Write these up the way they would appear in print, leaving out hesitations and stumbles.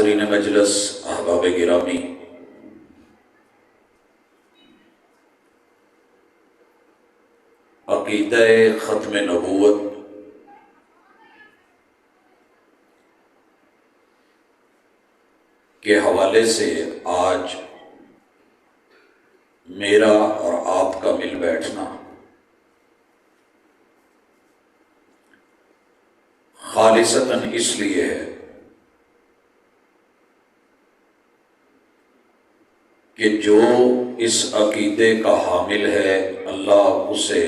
حاضرین مجلس، احباب گرامی، عقیدہ ختم نبوت کے حوالے سے آج میرا اور آپ کا مل بیٹھنا خالصتاً اس لیے ہے کہ جو اس عقیدے کا حامل ہے اللہ اسے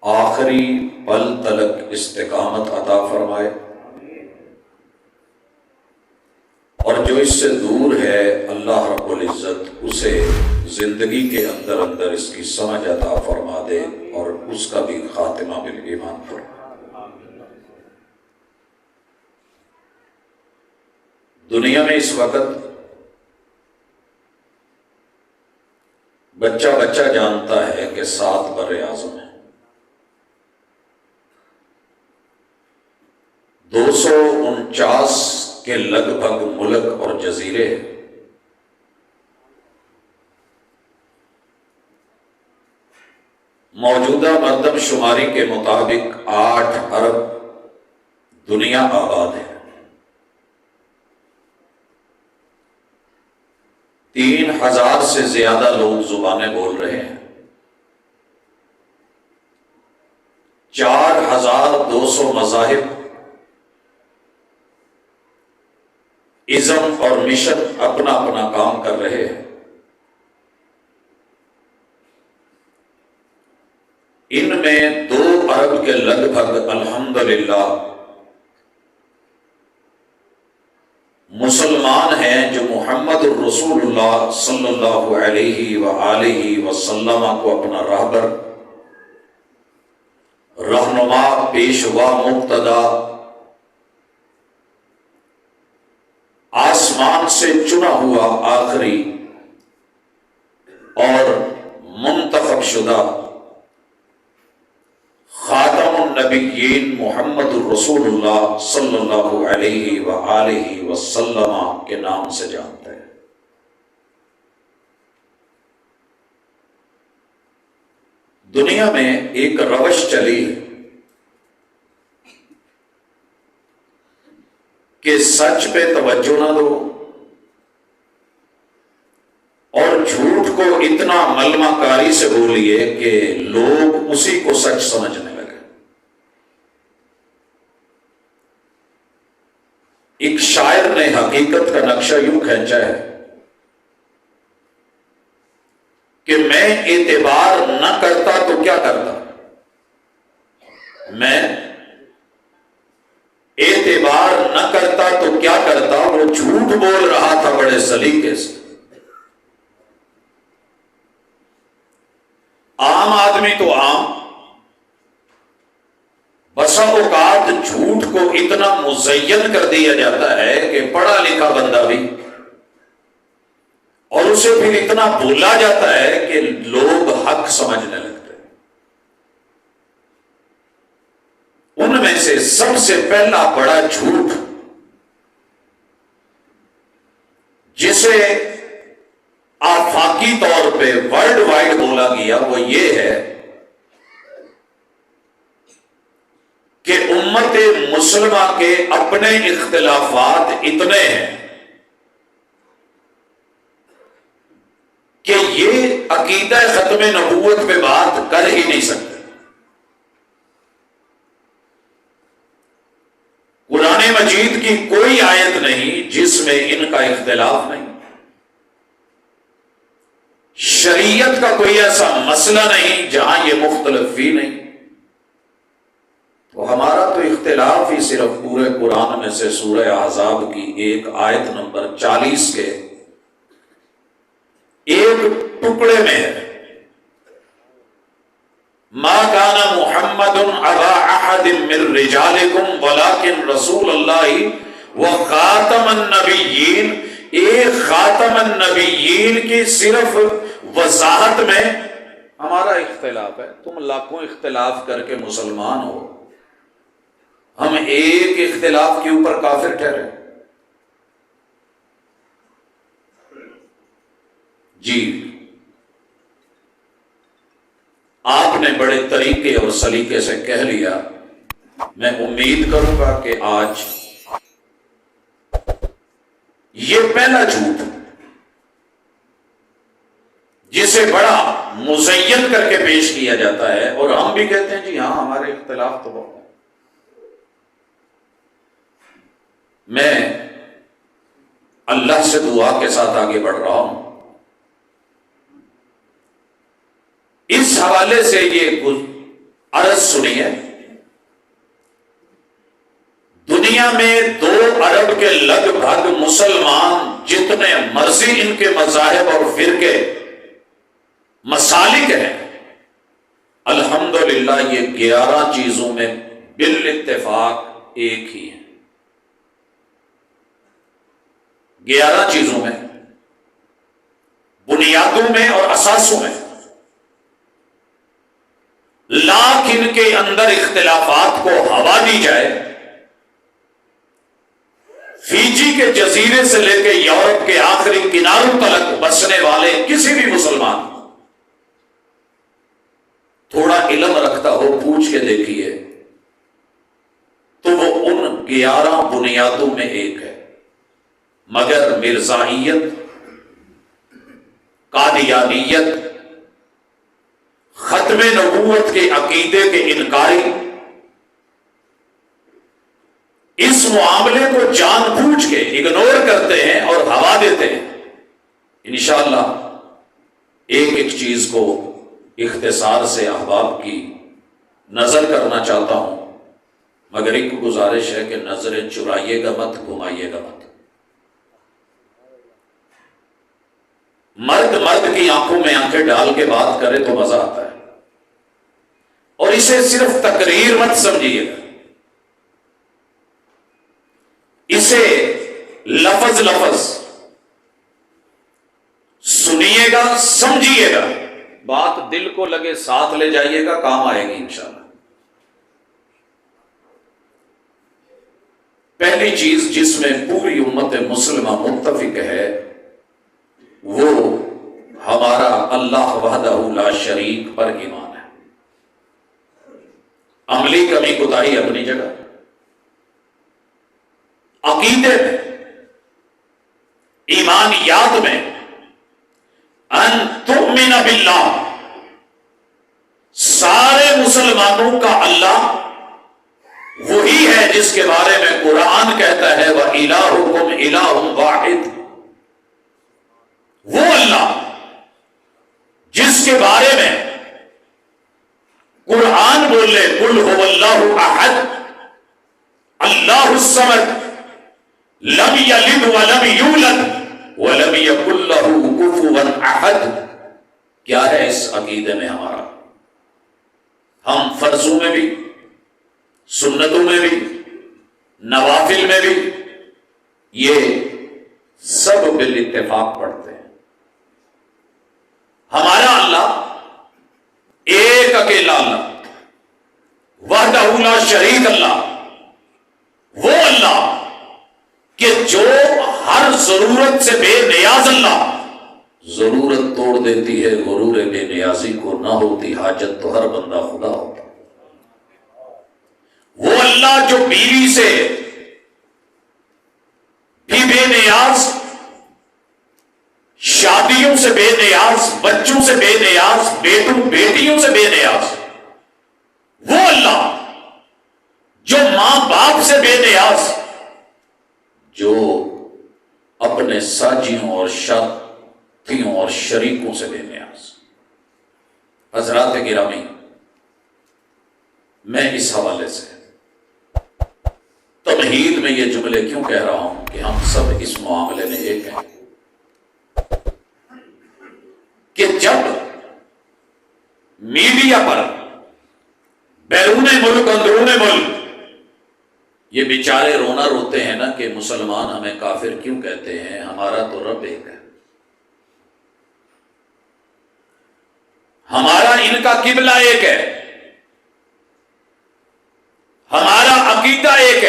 آخری پل تلک استقامت عطا فرمائے، اور جو اس سے دور ہے اللہ رب العزت اسے زندگی کے اندر اندر اس کی سمجھ عطا فرما دے اور اس کا بھی خاتمہ بالایمان فرمائے۔ دنیا میں اس وقت بچہ بچہ جانتا ہے کہ 7 بر اعظم ہیں، 249 کے لگ بھگ ملک اور جزیرے ہیں، موجودہ مردم شماری کے مطابق 8 ارب دنیا آباد ہے، 3000 سے زیادہ لوگ زبانیں بول رہے ہیں، 4200 مذاہب، ازم اور مشن اپنا اپنا کام کر رہے ہیں۔ ان میں 2 ارب کے لگ بھگ الحمدللہ مسلمان ہیں جو محمد الرسول اللہ صلی اللہ علیہ وآلہ وسلم کو اپنا راہبر، رہنما، پیشوا، مقتدا، آسمان سے چنا ہوا آخری اور منتخب شدہ خاتم النبیین محمد الرسول اللہ صلی اللہ علیہ وآلہ وسلم کے نام سے جانتے ہیں۔ دنیا میں ایک روش چلی کہ سچ پہ توجہ نہ دو اور جھوٹ کو اتنا ملمہ کاری سے بولیے کہ لوگ اسی کو سچ سمجھنے لگے۔ ایک شاعر نے حقیقت کا نقشہ یوں کھینچا ہے کہ میں اعتبار نہ کرتا تو کیا کرتا، میں اعتبار نہ کرتا تو کیا کرتا، وہ جھوٹ بول رہا تھا بڑے سلیقے سے۔ عام آدمی تو عام، بسا اوقات جھوٹ کو اتنا مزین کر دیا جاتا ہے کہ پڑھا لکھا بندہ بھی، اور اسے پھر اتنا بھولا جاتا ہے کہ لوگ حق سمجھنے لگتے ہیں۔ ان میں سے سب سے پہلا بڑا جھوٹ جسے آفاقی طور پہ ورلڈ وائڈ بولا گیا وہ یہ ہے کہ امت مسلمہ کے اپنے اختلافات اتنے ہیں کہ یہ عقیدہ ختم نبوت پہ بات کر ہی نہیں سکتے۔ قرآن مجید کی کوئی آیت نہیں جس میں ان کا اختلاف نہیں، شریعت کا کوئی ایسا مسئلہ نہیں جہاں یہ مختلف بھی نہیں۔ تو ہمارا تو اختلاف ہی صرف پورے قرآن میں سے سورہ احزاب کی ایک آیت نمبر 40 کے ایک ٹکڑے میں ہے، ما کان محمد ابا احد من رجالکم ولکن رسول اللہ وخاتم النبیین۔ ایک خاتم النبیین کی صرف وضاحت میں ہمارا اختلاف ہے۔ تم لاکھوں اختلاف کر کے مسلمان ہو، ہم ایک اختلاف کے اوپر کافر ٹھہرے؟ جی، آپ نے بڑے طریقے اور سلیقے سے کہہ لیا. میں امید کروں گا کہ آج یہ پہلا جھوٹ جسے بڑا مزین کر کے پیش کیا جاتا ہے، اور ہم بھی کہتے ہیں جی ہاں ہمارے اختلاف تو بہت ہیں. میں اللہ سے دعا کے ساتھ آگے بڑھ رہا ہوں. اس حوالے سے یہ عرض سنیے. دنیا میں 2 ارب کے لگ بھگ مسلمان جتنے مرضی ان کے مذاہب اور فرقے مسالک ہیں، الحمدللہ یہ 11 چیزوں میں بالاتفاق ایک ہی ہے. 11 چیزوں میں، بنیادوں میں اور اساسوں میں، لاکھ ان کے اندر اختلافات کو ہوا دی جائے. فیجی کے جزیرے سے لے کے یورپ کے آخری کناروں تک بسنے والے کسی بھی مسلمان تھوڑا علم رکھتا ہو، پوچھ کے دیکھیے تو وہ ان 11 بنیادوں میں ایک ہے. مگر مرزائیت، قادیانیت، ختم نبوت کے عقیدے کے انکاری اس معاملے کو جان بوجھ کے اگنور کرتے ہیں اور ہوا دیتے ہیں. انشاءاللہ ایک ایک چیز کو اختصار سے احباب کی نظر کرنا چاہتا ہوں، مگر ایک گزارش ہے کہ نظریں چرائیے گا مت، گھمائیے گا مت. مرد کی آنکھوں میں آنکھیں ڈال کے بات کرے تو مزہ آتا ہے، اور اسے صرف تقریر مت سمجھیے گا، اسے لفظ لفظ سنیے گا، سمجھیے گا، بات دل کو لگے ساتھ لے جائیے گا، کام آئے گی انشاءاللہ. پہلی چیز جس میں پوری امت مسلمہ متفق ہے وہ ہمارا اللہ وحدہ لا شریک پر ایمان ہے. عملی کمی کوتاہی اپنی جگہ، عقیدے میں، ایمانیات میں، ان تؤمن باللہ، سارے مسلمانوں کا اللہ وہی ہے جس کے بارے میں قرآن کہتا ہے وَإِلَٰهُكُمْ إِلَٰهٌ وَاحِدٌ. وہ اللہ جس کے بارے میں قرآن بولے قُلْ هُوَ اللَّهُ أَحَدٌ اللَّهُ الصَّمَدُ لَمْ يَلِدْ وَلَمْ يُولَدْ وَلَمْ يَكُنْ لَهُ كُفُوًا أَحَدٌ. کیا ہے اس عقیدے میں ہمارا؟ ہم فرضوں میں بھی، سنتوں میں بھی، نوافل میں بھی یہ سب بالاتفاق پڑھتے ہیں. ہمارا اللہ ایک اکیلا اللہ، وحدہ لا شریک اللہ، وہ اللہ کہ جو ہر ضرورت سے بے نیاز اللہ. ضرورت توڑ دیتی ہے غرور بے نیازی کو، نہ ہوتی حاجت تو ہر بندہ خدا ہوتا. وہ اللہ جو بیوی سے بھی بے نیاز، شادیوں سے بے نیاز، بچوں سے بے نیاز، بیٹوں بیٹیوں سے بے نیاز. وہ اللہ جو ماں باپ سے بے نیاز، جو اپنے ساجیوں اور ساتھیوں اور شریکوں سے بے نیاز. حضرات گرامی، میں اس حوالے سے تمہید میں یہ جملے کیوں کہہ رہا ہوں کہ ہم سب اس معاملے میں ایک ہیں کہ جب میڈیا پر بیرون ملک اندرون ملک یہ بیچارے رونا روتے ہیں نا کہ مسلمان ہمیں کافر کیوں کہتے ہیں، ہمارا تو رب ایک ہے، ہمارا ان کا قبلہ ایک ہے، ہمارا عقیدہ ایک ہے،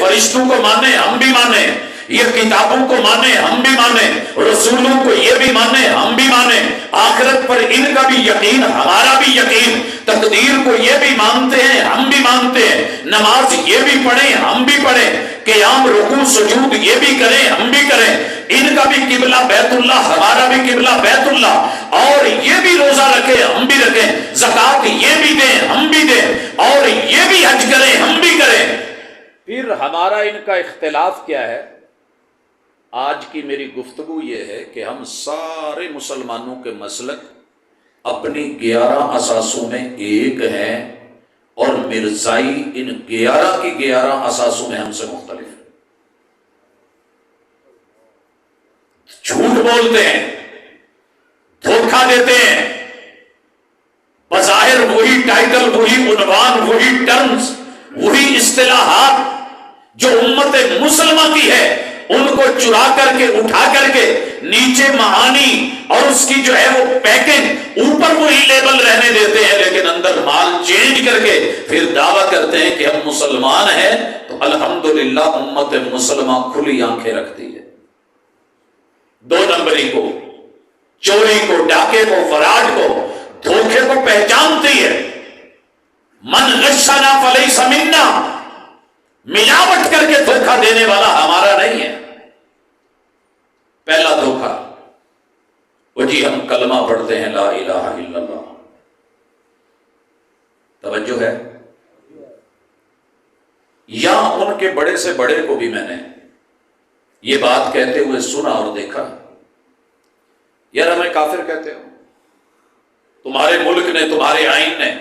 فرشتوں کو مانیں ہم بھی مانیں، یہ کتابوں کو مانیں ہم بھی مانیں، رسولوں کو یہ بھی مانیں ہم بھی مانیں، آخرت پر ان کا بھی یقین ہمارا بھی یقین، تقدیر کو یہ بھی مانتے ہیں ہم بھی مانتے ہیں، نماز یہ بھی پڑھیں ہم بھی پڑھیں، قیام رکوع سجود یہ بھی کریں ہم بھی کریں، ان کا بھی قبلہ بیت اللہ ہمارا بھی قبلہ بیت اللہ، اور یہ بھی روزہ رکھیں ہم بھی رکھیں، زکوٰۃ یہ بھی دیں ہم بھی دیں، اور یہ بھی حج کریں ہم بھی کریں۔ پھر ہمارا ان کا اختلاف کیا ہے؟ آج کی میری گفتگو یہ ہے کہ ہم سارے مسلمانوں کے مسلک اپنی 11 اساسوں میں ایک ہیں، اور مرزائی ان 11 کی 11 اساسوں میں ہم سے مختلف ہیں۔ جھوٹ بولتے ہیں، دھوکہ دیتے ہیں، بظاہر وہی ٹائٹل، وہی عنوان، وہی ٹرمز، وہی اصطلاحات جو امت مسلمہ کی ہے، ان کو چرا کر کے اٹھا کر کے نیچے معانی اور اس کی جو ہے وہ پیکنگ، اوپر وہی لیبل رہنے دیتے ہیں، لیکن اندر مال چینج کر کے پھر دعویٰ کرتے ہیں کہ ہم مسلمان ہیں۔ تو الحمدللہ امت مسلمہ کھلی آنکھیں رکھتی ہے، 2 نمبری کو، چوری کو، ڈاکے کو، فراڈ کو، دھوکے کو پہچانتی ہے۔ من غشنا فلیس منا، ملاوٹ کر کے دھوکہ دینے والا ہمارا نہیں ہے۔ پہلا دھوکہ، وہ جی ہم کلمہ پڑھتے ہیں لا الہ الا اللہ، توجہ ہے؟ یا ان کے بڑے سے بڑے کو بھی میں نے یہ بات کہتے ہوئے سنا اور دیکھا، یار ہمیں کافر کہتے ہو، تمہارے ملک نے، تمہارے آئین نے،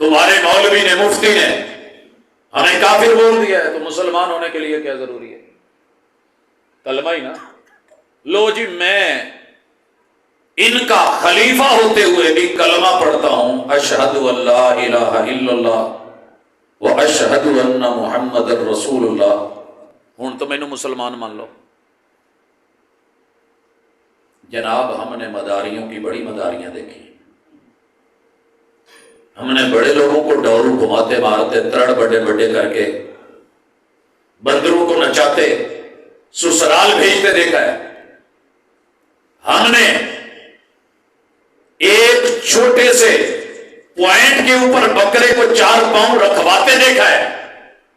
تمہارے مولوی نے، مفتی نے ہمیں کافر بول دیا ہے، تو مسلمان ہونے کے لیے کیا ضروری ہے؟ کلمہ ہی نا۔ لو جی میں ان کا خلیفہ ہوتے ہوئے بھی کلمہ پڑھتا ہوں، اشہد ان لا الہ الا اللہ و اشہد ان محمد رسول اللہ، ہوں تو مینوں مسلمان مان لو۔ جناب ہم نے مداریوں کی بڑی مداریاں دیکھی، ہم نے بڑے لوگوں کو ڈورو گھماتے مارتے تڑ بڑے بڑے کر کے بندروں کو نچاتے سسرال بھیجتے دیکھا ہے، ہم نے ایک چھوٹے سے پوائنٹ کے اوپر بکرے کو 4 پاؤں رکھواتے دیکھا ہے۔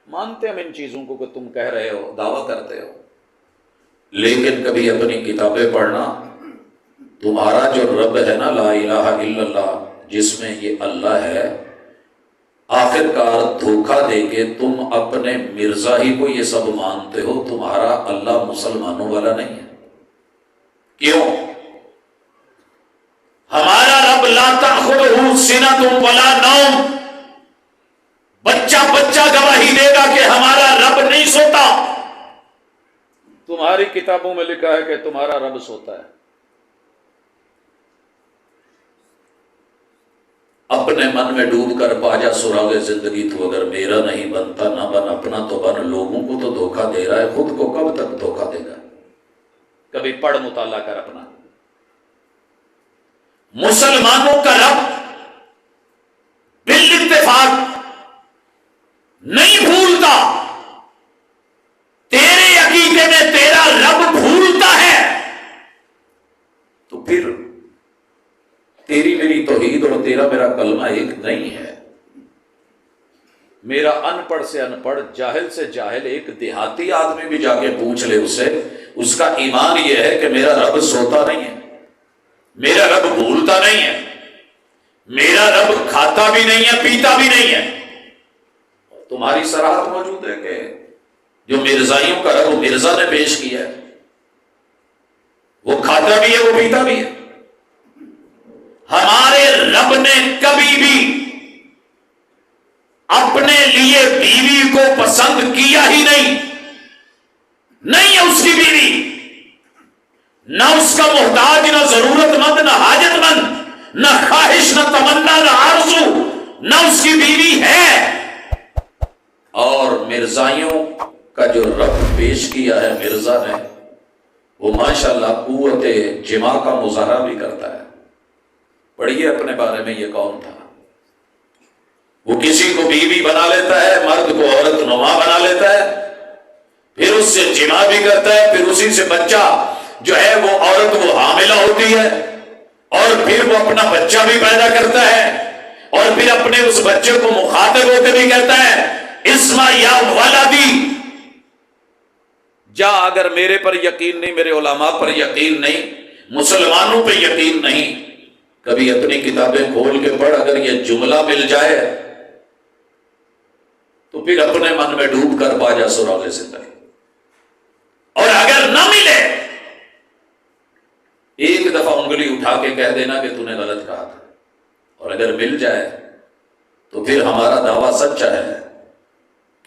مانتے ہم ان چیزوں کو کہ تم کہہ رہے ہو، دعویٰ کرتے ہو، لیکن کبھی اپنی کتابیں پڑھنا، تمہارا جو رب ہے نا لا الہ الا اللہ، جس میں یہ اللہ ہے، آخر کار دھوکہ دے کے تم اپنے مرزا ہی کو یہ سب مانتے ہو، تمہارا اللہ مسلمانوں والا نہیں ہے۔ کیوں؟ ہمارا رب لا تأخذہ سنۃ ولا نوم، بچہ بچہ گواہی دے گا کہ ہمارا رب نہیں سوتا۔ تمہاری کتابوں میں لکھا ہے کہ تمہارا رب سوتا ہے۔ اپنے من میں ڈوب کر پاجا سراغ زندگی تو اگر میرا نہیں بنتا نہ بن، اپنا تو بن، لوگوں کو تو دھوکہ دے رہا ہے، خود کو کب تک دھوکہ دے گا؟ کبھی پڑھ مطالعہ کر اپنا۔ مسلمانوں کا رب بالاتفاق نہیں بھولتا، تیرے عقیدے میں تیرا رب بھولتا ہے، تو پھر تیری میری توحید اور تیرا میرا کلمہ ایک نہیں ہے۔ میرا ان پڑھ سے ان پڑھ، جاہل سے جاہل، ایک دیہاتی آدمی بھی جا کے پوچھ لے اسے، اس کا ایمان یہ ہے کہ میرا رب سوتا نہیں ہے، میرا رب بھولتا نہیں ہے، میرا رب کھاتا بھی نہیں ہے، پیتا بھی نہیں ہے۔ تمہاری صراحت موجود ہے کہ جو مرزائیوں کا رب مرزا نے پیش کیا ہے، وہ کھاتا بھی ہے، وہ پیتا بھی ہے۔ ہمارے رب نے کبھی بھی اپنے لیے بیوی کو پسند کیا ہی نہیں، نہیں ہے اس کی بیوی، نہ اس کا محتاج، نہ ضرورت مند، نہ حاجت مند، نہ خواہش، نہ تمنا، نہ آرزو، نہ اس کی بیوی ہے۔ اور مرزائیوں کا جو رب پیش کیا ہے مرزا نے، وہ ماشاءاللہ قوت جماع کا مظاہرہ بھی کرتا ہے۔ پڑھیے اپنے بارے میں یہ کون تھا؟ وہ کسی کو بیوی بنا لیتا ہے، مرد کو عورت نما بنا لیتا ہے، پھر اس سے جمع بھی کرتا ہے، پھر اسی سے بچہ جو ہے وہ عورت وہ حاملہ ہوتی ہے، اور پھر وہ اپنا بچہ بھی پیدا کرتا ہے، اور پھر اپنے اس بچے کو مخاطب ہو کے بھی کہتا ہے اسما یا ولدی، جا اگر میرے پر یقین نہیں، میرے علماء پر یقین نہیں، مسلمانوں پہ یقین نہیں، کبھی اپنی کتابیں کھول کے پڑھ، اگر یہ جملہ مل جائے تو پھر اپنے من میں ڈوب کر پا جا سراغ زندگی، اور اگر نہ ملے ایک دفعہ انگلی اٹھا کے کہہ دینا کہ تو نے غلط کہا تھا، اور اگر مل جائے تو پھر ہمارا دعویٰ سچا ہے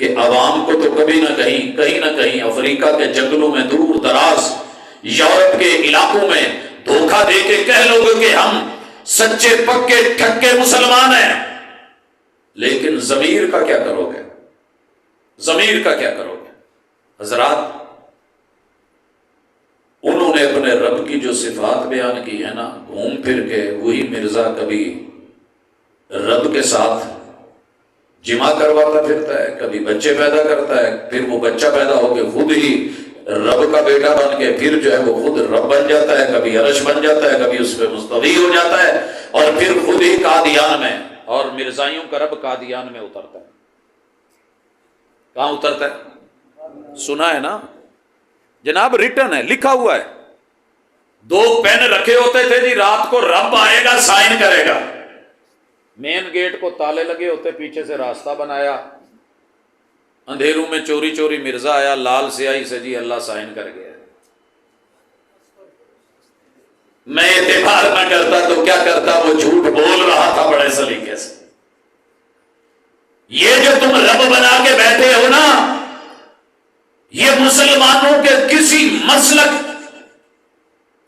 کہ عوام کو تو کبھی نہ کہیں، کہیں نہ کہیں افریقہ کے جنگلوں میں، دور دراز یورپ کے علاقوں میں دھوکہ دے کے کہہ لو گے کہ ہم سچے پکے ٹھکے مسلمان ہیں، لیکن ضمیر کا کیا کرو گے؟ ضمیر کا کیا کرو گے؟ حضرات، انہوں نے اپنے رب کی جو صفات بیان کی ہے نا، گھوم پھر کے وہی مرزا کبھی رب کے ساتھ جمع کرواتا پھرتا ہے، کبھی بچے پیدا کرتا ہے، پھر وہ بچہ پیدا ہو کے خود ہی رب کا بیٹا بن کے پھر جو ہے وہ خود رب بن جاتا ہے، کبھی عرش بن جاتا ہے، کبھی اس پہ مستوی ہو جاتا ہے، اور پھر خود ہی قادیان میں، اور مرزائیوں کا رب قادیان میں اترتا ہے۔ کہاں اترتا ہے؟ سنا ہے نا جناب، ریٹن ہے، لکھا ہوا ہے، 2 پین رکھے ہوتے تھے جی، رات کو رب آئے گا سائن کرے گا، مین گیٹ کو تالے لگے ہوتے، پیچھے سے راستہ بنایا، اندھیروں میں چوری چوری مرزا آیا، لال سیاہی سے جی اللہ سائن کر گیا۔ میں اعتبار نہ کرتا تو کیا کرتا، وہ جھوٹ بول رہا تھا بڑے سلیقے سے۔ یہ جو تم رب بنا کے بیٹھے ہو نا، یہ مسلمانوں کے کسی مسلک،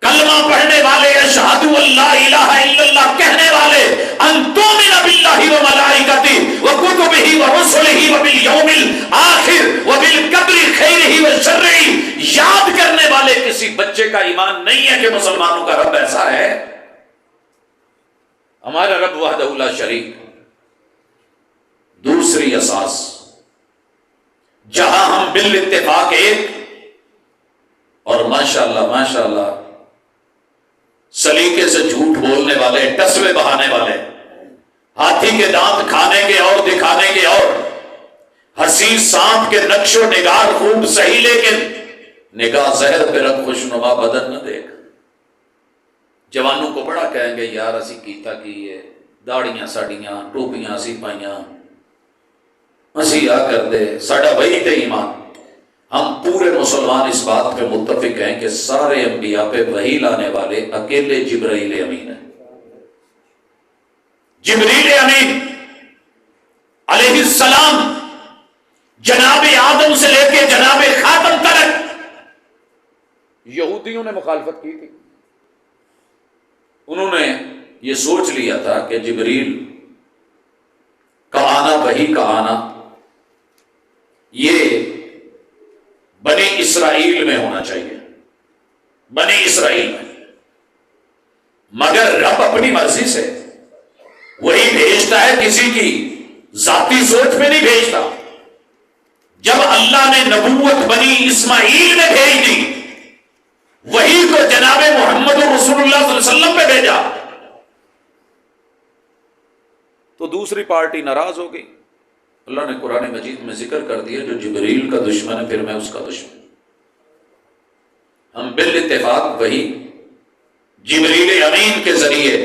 کلمہ پڑھنے والے، اشہد اللہ الہ الا اللہ کہنے والے، ان تؤمن باللہ وملائکتہ وکتبہ ورسلہ وبالیوم الآخر وبالقدر خیرہ وشرہ، یاد کرنے والے کسی بچے کا ایمان نہیں ہے کہ مسلمانوں کا رب ایسا ہے۔ ہمارا رب وحدہ لا شریک۔ دوسری اساس، جہاں ہم بالاتفاق ایک، اور ماشاءاللہ سلیقے سے جھوٹ بولنے والے، ٹسوے بہانے والے، ہاتھی کے دانت کھانے کے اور دکھانے کے، اور حسین سانپ کے نقش و نگار خوب صحیح، لیکن نگاہ زہر پہ رکھ، خوشنما بدن نہ دیکھ۔ جوانوں کو بڑا کہیں گے یار اسی کیتا کی ہے، داڑیاں ساڑیاں، ٹوپیاں اسی پائیاں، اسی آ کر دے، ساڑا وہی تے ایمان۔ ہم پورے مسلمان اس بات پہ متفق ہیں کہ سارے انبیاء پہ وحی لانے والے اکیلے جبرائیل امین ہیں۔ جبریل امین علیہ السلام جناب آدم سے لے کے جناب خاتم تک یہودیوں نے مخالفت کی تھی۔ انہوں نے یہ سوچ لیا تھا کہ جبریل کا آنا، وحی کا آنا، یہ بنی اسرائیل میں ہونا چاہیے، بنی اسرائیل میں، مگر رب اپنی مرضی سے وہی بھیجتا ہے، کسی کی ذاتی سوچ میں نہیں بھیجتا۔ جب اللہ نے نبوت بنی اسماعیل میں بھیج دی، وہی کو جناب محمد رسول اللہ صلی اللہ علیہ وسلم پہ بھیجا، تو دوسری پارٹی ناراض ہو گئی۔ اللہ نے قرآن مجید میں ذکر کر دیا جو جبریل کا دشمن ہے پھر میں اس کا دشمن۔ ہم بالاتفاق وہی جبریل امین کے ذریعے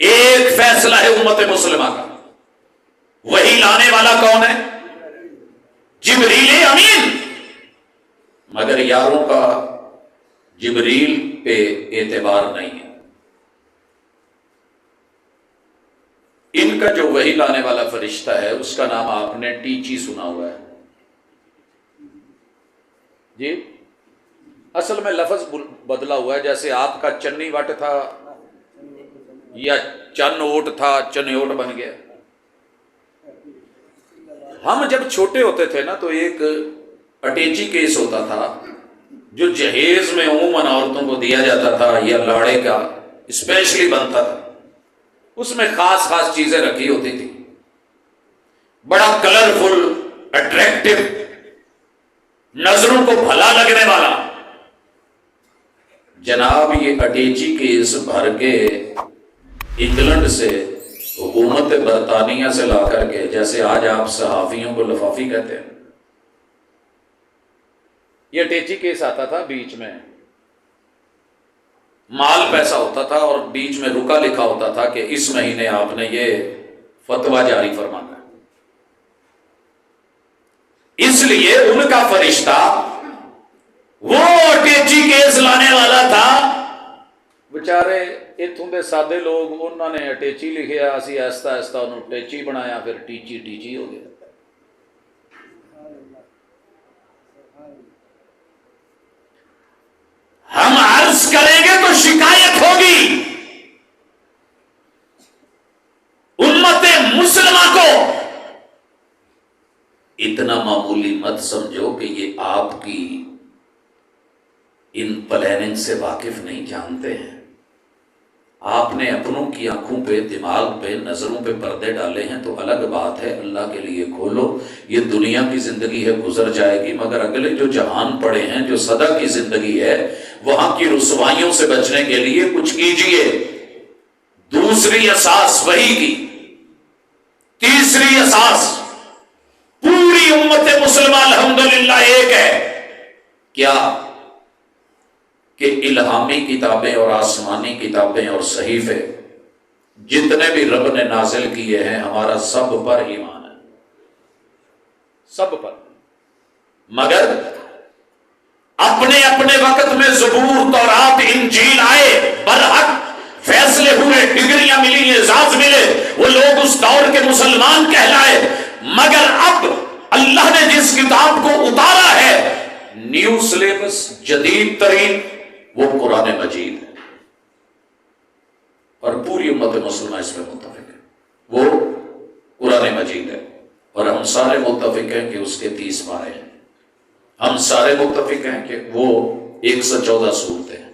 ایک فیصلہ ہے امت مسلمہ کا، وہی لانے والا کون ہے؟ جبریل امین۔ مگر یاروں کا جبریل پہ اعتبار نہیں ہے، ان کا جو وحی لانے والا فرشتہ ہے اس کا نام آپ نے ٹیچی سنا ہوا ہے جی، اصل میں لفظ بدلا ہوا ہے، جیسے آپ کا چنی وٹ تھا یا چن اوٹ تھا، چنیوٹ بن گیا۔ ہم جب چھوٹے ہوتے تھے نا تو ایک اٹیچی کیس ہوتا تھا جو جہیز میں عموماً عورتوں کو دیا جاتا تھا، یا لاڑے کا اسپیشلی بنتا تھا، اس میں خاص چیزیں رکھی ہوتی تھی۔ بڑا کلرفل، اٹریکٹو، نظروں کو بھلا لگنے والا. جناب یہ اٹیچی کیس بھر کے انگلینڈ سے، حکومت برطانیہ سے لا کر کے، جیسے آج آپ صحافیوں کو لفافی کہتے ہیں، یہ اٹیچی کیس آتا تھا بیچ میں، مال پیسہ ہوتا تھا اور بیچ میں رکا لکھا ہوتا تھا کہ اس مہینے آپ نے یہ فتویٰ جاری فرمانا ہے. اس لیے ان کا فرشتہ وہ اٹیچی کیس لانے والا تھا. بچارے اتوں دے سادے لوگ، انہوں نے اٹیچی لکھیا، اسی آہستہ آہستہ انہوں ٹیچی بنایا، پھر ٹیچی ٹیچی ہو گیا. ہم عرض کریں گے تو شکایت ہوگی. امت مسلمہ کو اتنا معمولی مت سمجھو کہ یہ آپ کی ان پلاننگ سے واقف نہیں، جانتے ہیں. آپ نے اپنوں کی آنکھوں پہ، دماغ پہ، نظروں پہ پردے ڈالے ہیں تو الگ بات ہے، اللہ کے لیے کھولو. یہ دنیا کی زندگی ہے، گزر جائے گی، مگر اگلے جو جہان پڑے ہیں، جو سدا کی زندگی ہے، وہاں کی رسوائیوں سے بچنے کے لیے کچھ کیجئے. دوسری اساس وحی کی، تیسری اساس پوری امت مسلمہ الحمدللہ ایک ہے. کیا؟ کہ الہامی کتابیں اور آسمانی کتابیں اور صحیفے جتنے بھی رب نے نازل کیے ہیں، ہمارا سب پر ایمان ہے، سب پر. مگر اپنے اپنے وقت میں زبور، تورات، انجیل آئے، برحق فیصلے ہوئے، ڈگریاں ملی، اعزاز ملے، وہ لوگ اس دور کے مسلمان کہلائے. مگر اب اللہ نے جس کتاب کو اتارا ہے، نیو سلیبس، جدید ترین، وہ قرآن مجید ہے. اور پوری امت مسلمہ اس میں متفق ہے، وہ قرآن مجید ہے. اور ہم سارے متفق ہیں کہ اس کے 30 پارے ہیں. ہم سارے متفق ہیں کہ وہ 114 صورتیں ہیں.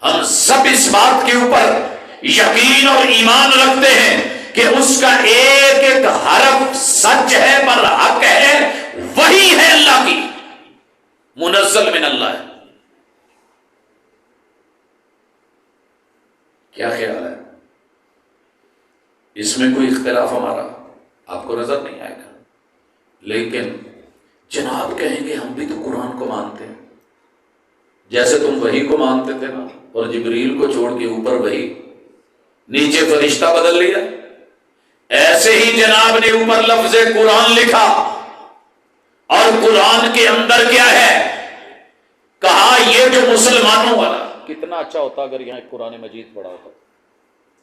ہم سب اس بات کے اوپر یقین اور ایمان رکھتے ہیں کہ اس کا ایک ایک حرف سچ ہے، پر حق ہے، وہی ہے اللہ کی، منزل من اللہ ہے. کیا خیال ہے؟ اس میں کوئی اختلاف ہمارا آپ کو نظر نہیں آئے گا. لیکن جناب کہیں گے ہم بھی تو قرآن کو مانتے ہیں، جیسے تم وحی کو مانتے تھے نا، اور جبریل کو چھوڑ کے اوپر وحی، نیچے فرشتہ بدل لیا، ایسے ہی جناب نے اوپر لفظ قرآن لکھا. اور قرآن کے اندر کیا ہے؟ کہا یہ جو مسلمانوں والا. کتنا اچھا ہوتا اگر یہاں قرآن مجید پڑھا ہوتا.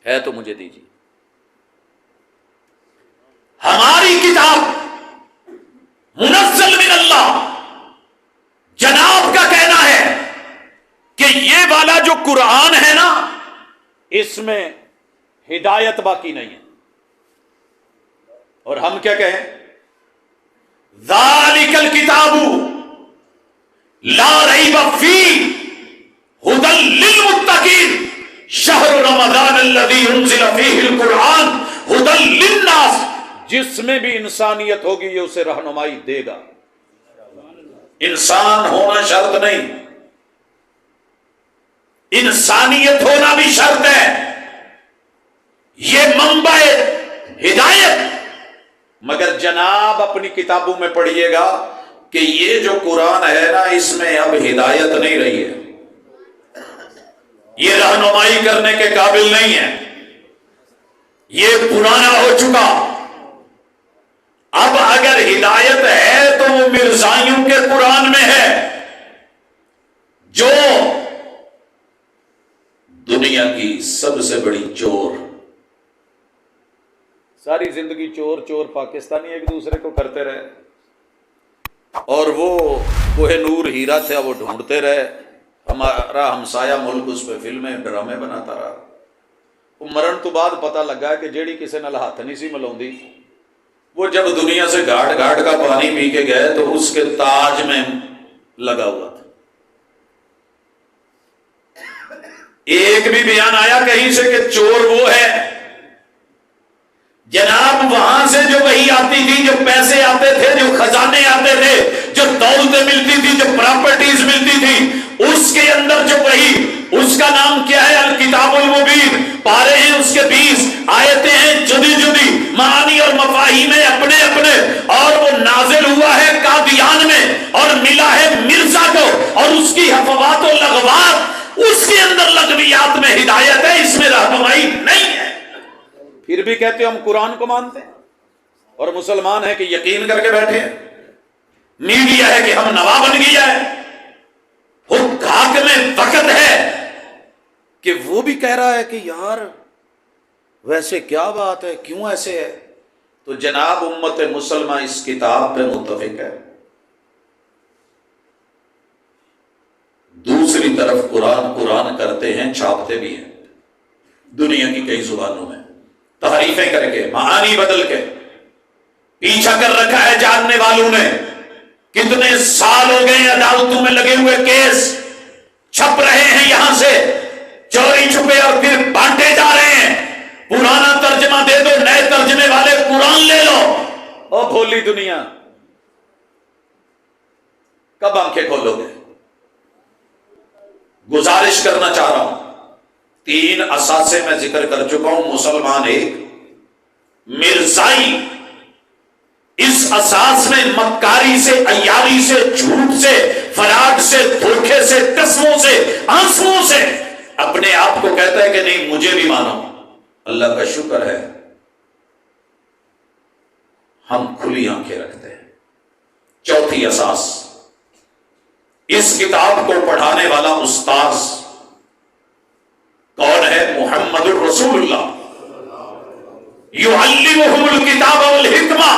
ہے تو مجھے دیجیے. ہماری کتاب منزل من اللہ، جناب کا کہنا ہے کہ یہ والا جو قرآن ہے نا، اس میں ہدایت باقی نہیں ہے. اور ہم کیا کہیں؟ ذالک الکتاب لا ریب فیہ ہدی للمتقین شہر رمضان الذی انزل فیہ القرآن ہدی للناس. جس میں بھی انسانیت ہوگی یہ اسے رہنمائی دے گا. انسان ہونا شرط نہیں، انسانیت ہونا بھی شرط ہے. یہ منبع ہدایت. مگر جناب اپنی کتابوں میں پڑھیے گا کہ یہ جو قرآن ہے نا، اس میں اب ہدایت نہیں رہی ہے، یہ رہنمائی کرنے کے قابل نہیں ہے، یہ پرانا ہو چکا. اب اگر ہدایت ہے تو وہ مرزائیوں کے قرآن میں ہے، جو دنیا کی سب سے بڑی چور، ساری زندگی چور چور پاکستانی ایک دوسرے کو کرتے رہے، اور وہ کوہ نور ہیرا تھا وہ ڈھونڈتے رہے. ہمارا ہمسایہ ملک اس پہ فلمیں ڈرامے بناتا رہا. وہ مرن تو بعد پتہ لگا کہ جیڑی کسی نال ہاتھ نہیں سی ملاؤندی، وہ جب دنیا سے گھاٹ گھاٹ کا پانی پی کے گئے تو اس کے تاج میں لگا ہوا تھا. ایک بھی بیان آیا کہیں سے کہ چور وہ ہے؟ جناب وہاں سے سے جو وحی آتی تھی، جو پیسے آتے تھے، جو خزانے آتے تھے، جو دولتیں ملتی تھی، جو پراپرٹیز ملتی تھی، اس کے اندر جو وحی، اس کا نام کیا ہے؟ الکتاب المبین۔ پارے ہیں اس کے 20، آیتیں ہیں جدی جدی، معانی اور مفاہیم میں اپنے اپنے، اور وہ نازل ہوا ہے قادیان میں اور ملا ہے مرزا کو، اور اس کی حفوات و لغوات، اس کے اندر لغویات میں ہدایت ہے، اس میں رہنمائی نہیں ہے۔ پھر بھی کہتے ہیں ہم قرآن کو مانتے ہیں، اور مسلمان ہیں کہ یقین کر کے بیٹھے ہیں، میڈیا ہے کہ ہم نوا بن گیا ہے، حقاق میں وقت ہے کہ وہ بھی کہہ رہا ہے کہ یار ویسے کیا بات ہے، کیوں ایسے ہے؟ تو جناب امت مسلمہ اس کتاب پہ متفق ہے، دوسری طرف قرآن کرتے ہیں، چھاپتے بھی ہیں دنیا کی کئی زبانوں میں، تحریفیں کر کے، معانی بدل کے، پیچھا کر رکھا ہے جاننے والوں نے۔ کتنے سال ہو گئے عدالتوں میں لگے ہوئے کیس، چھپ رہے ہیں یہاں سے چوری چھپے، اور پھر بانٹے جا رہے ہیں۔ پرانا ترجمہ دے دو، نئے ترجمے والے قرآن لے لو۔ او بھولی دنیا، کب آنکھیں کھولو گے؟ گزارش کرنا چاہ رہا ہوں، 3 اثاثے میں ذکر کر چکا ہوں، مسلمان ایک، مرزائی اس اساس میں مکاری سے، عیاری سے، جھوٹ سے، فراڈ سے، دھوکے سے، قسموں سے، آنسوؤں سے اپنے آپ کو کہتا ہے کہ نہیں مجھے بھی مانو۔ اللہ کا شکر ہے ہم کھلی آنکھیں رکھتے ہیں۔ چوتھی اساس، اس کتاب کو پڑھانے والا استاذ کون ہے؟ محمد الرسول اللہ، یعلمہم الکتاب والحکمہ،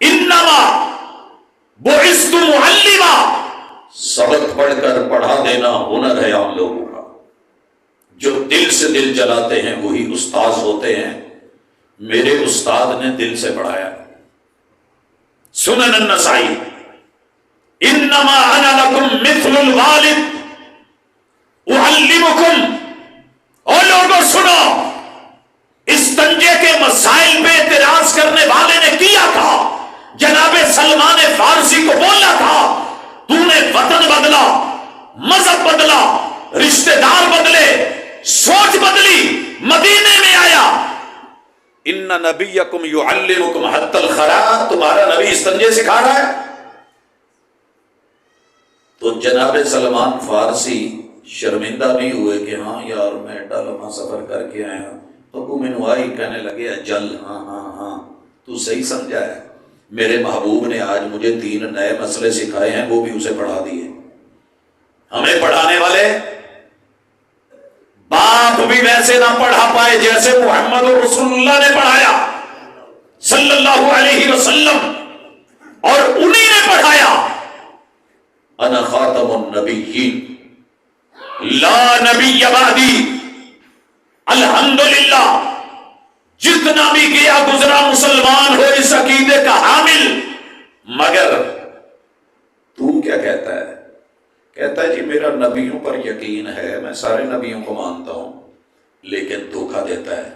انما بعثت معلما۔ سبق پڑھ کر پڑھا دینا ہنر ہے عام لوگوں کا، جو دل سے دل جلاتے ہیں وہی استاذ ہوتے ہیں۔ میرے استاد نے دل سے پڑھایا۔ سنن النسائی، انما انا لکم مثل الوالد اعلمکم۔ اور لوگوں سنو، استنجے کے مسائل پہ اعتراض کرنے والے نے کیا تھا، جناب سلمان فارسی کو بولا تھا تو نے وطن بدلا، مذہب بدلا، رشتہ دار بدلے، سوچ بدلی، مدینے میں آیا، ان نبیکم یعلمکم حتی الخراء، تمہارا نبی استنجے سکھا رہا ہے۔ تو جناب سلمان فارسی شرمندہ نہیں ہوئے کہ ہاں یار میں ایڈا لمحہ سفر کر کے آیا، تو منوائی کہنے لگے اجل، ہاں ہاں ہاں تو صحیح سمجھا ہے، میرے محبوب نے آج مجھے 3 نئے مسئلے سکھائے ہیں، وہ بھی اسے پڑھا دیے۔ ہمیں پڑھانے والے باپ بھی ویسے نہ پڑھا پائے جیسے محمد رسول اللہ نے پڑھایا صلی اللہ علیہ وسلم، اور انہی نے پڑھایا۔ انا خاتم النبیین لا نبی بعدی، الحمدللہ جتنا بھی گیا گزرا مسلمان ہو اس عقیدے کا حامل۔ مگر تو کیا کہتا ہے؟ کہتا ہے جی میرا نبیوں پر یقین ہے، میں سارے نبیوں کو مانتا ہوں، لیکن دھوکہ دیتا ہے۔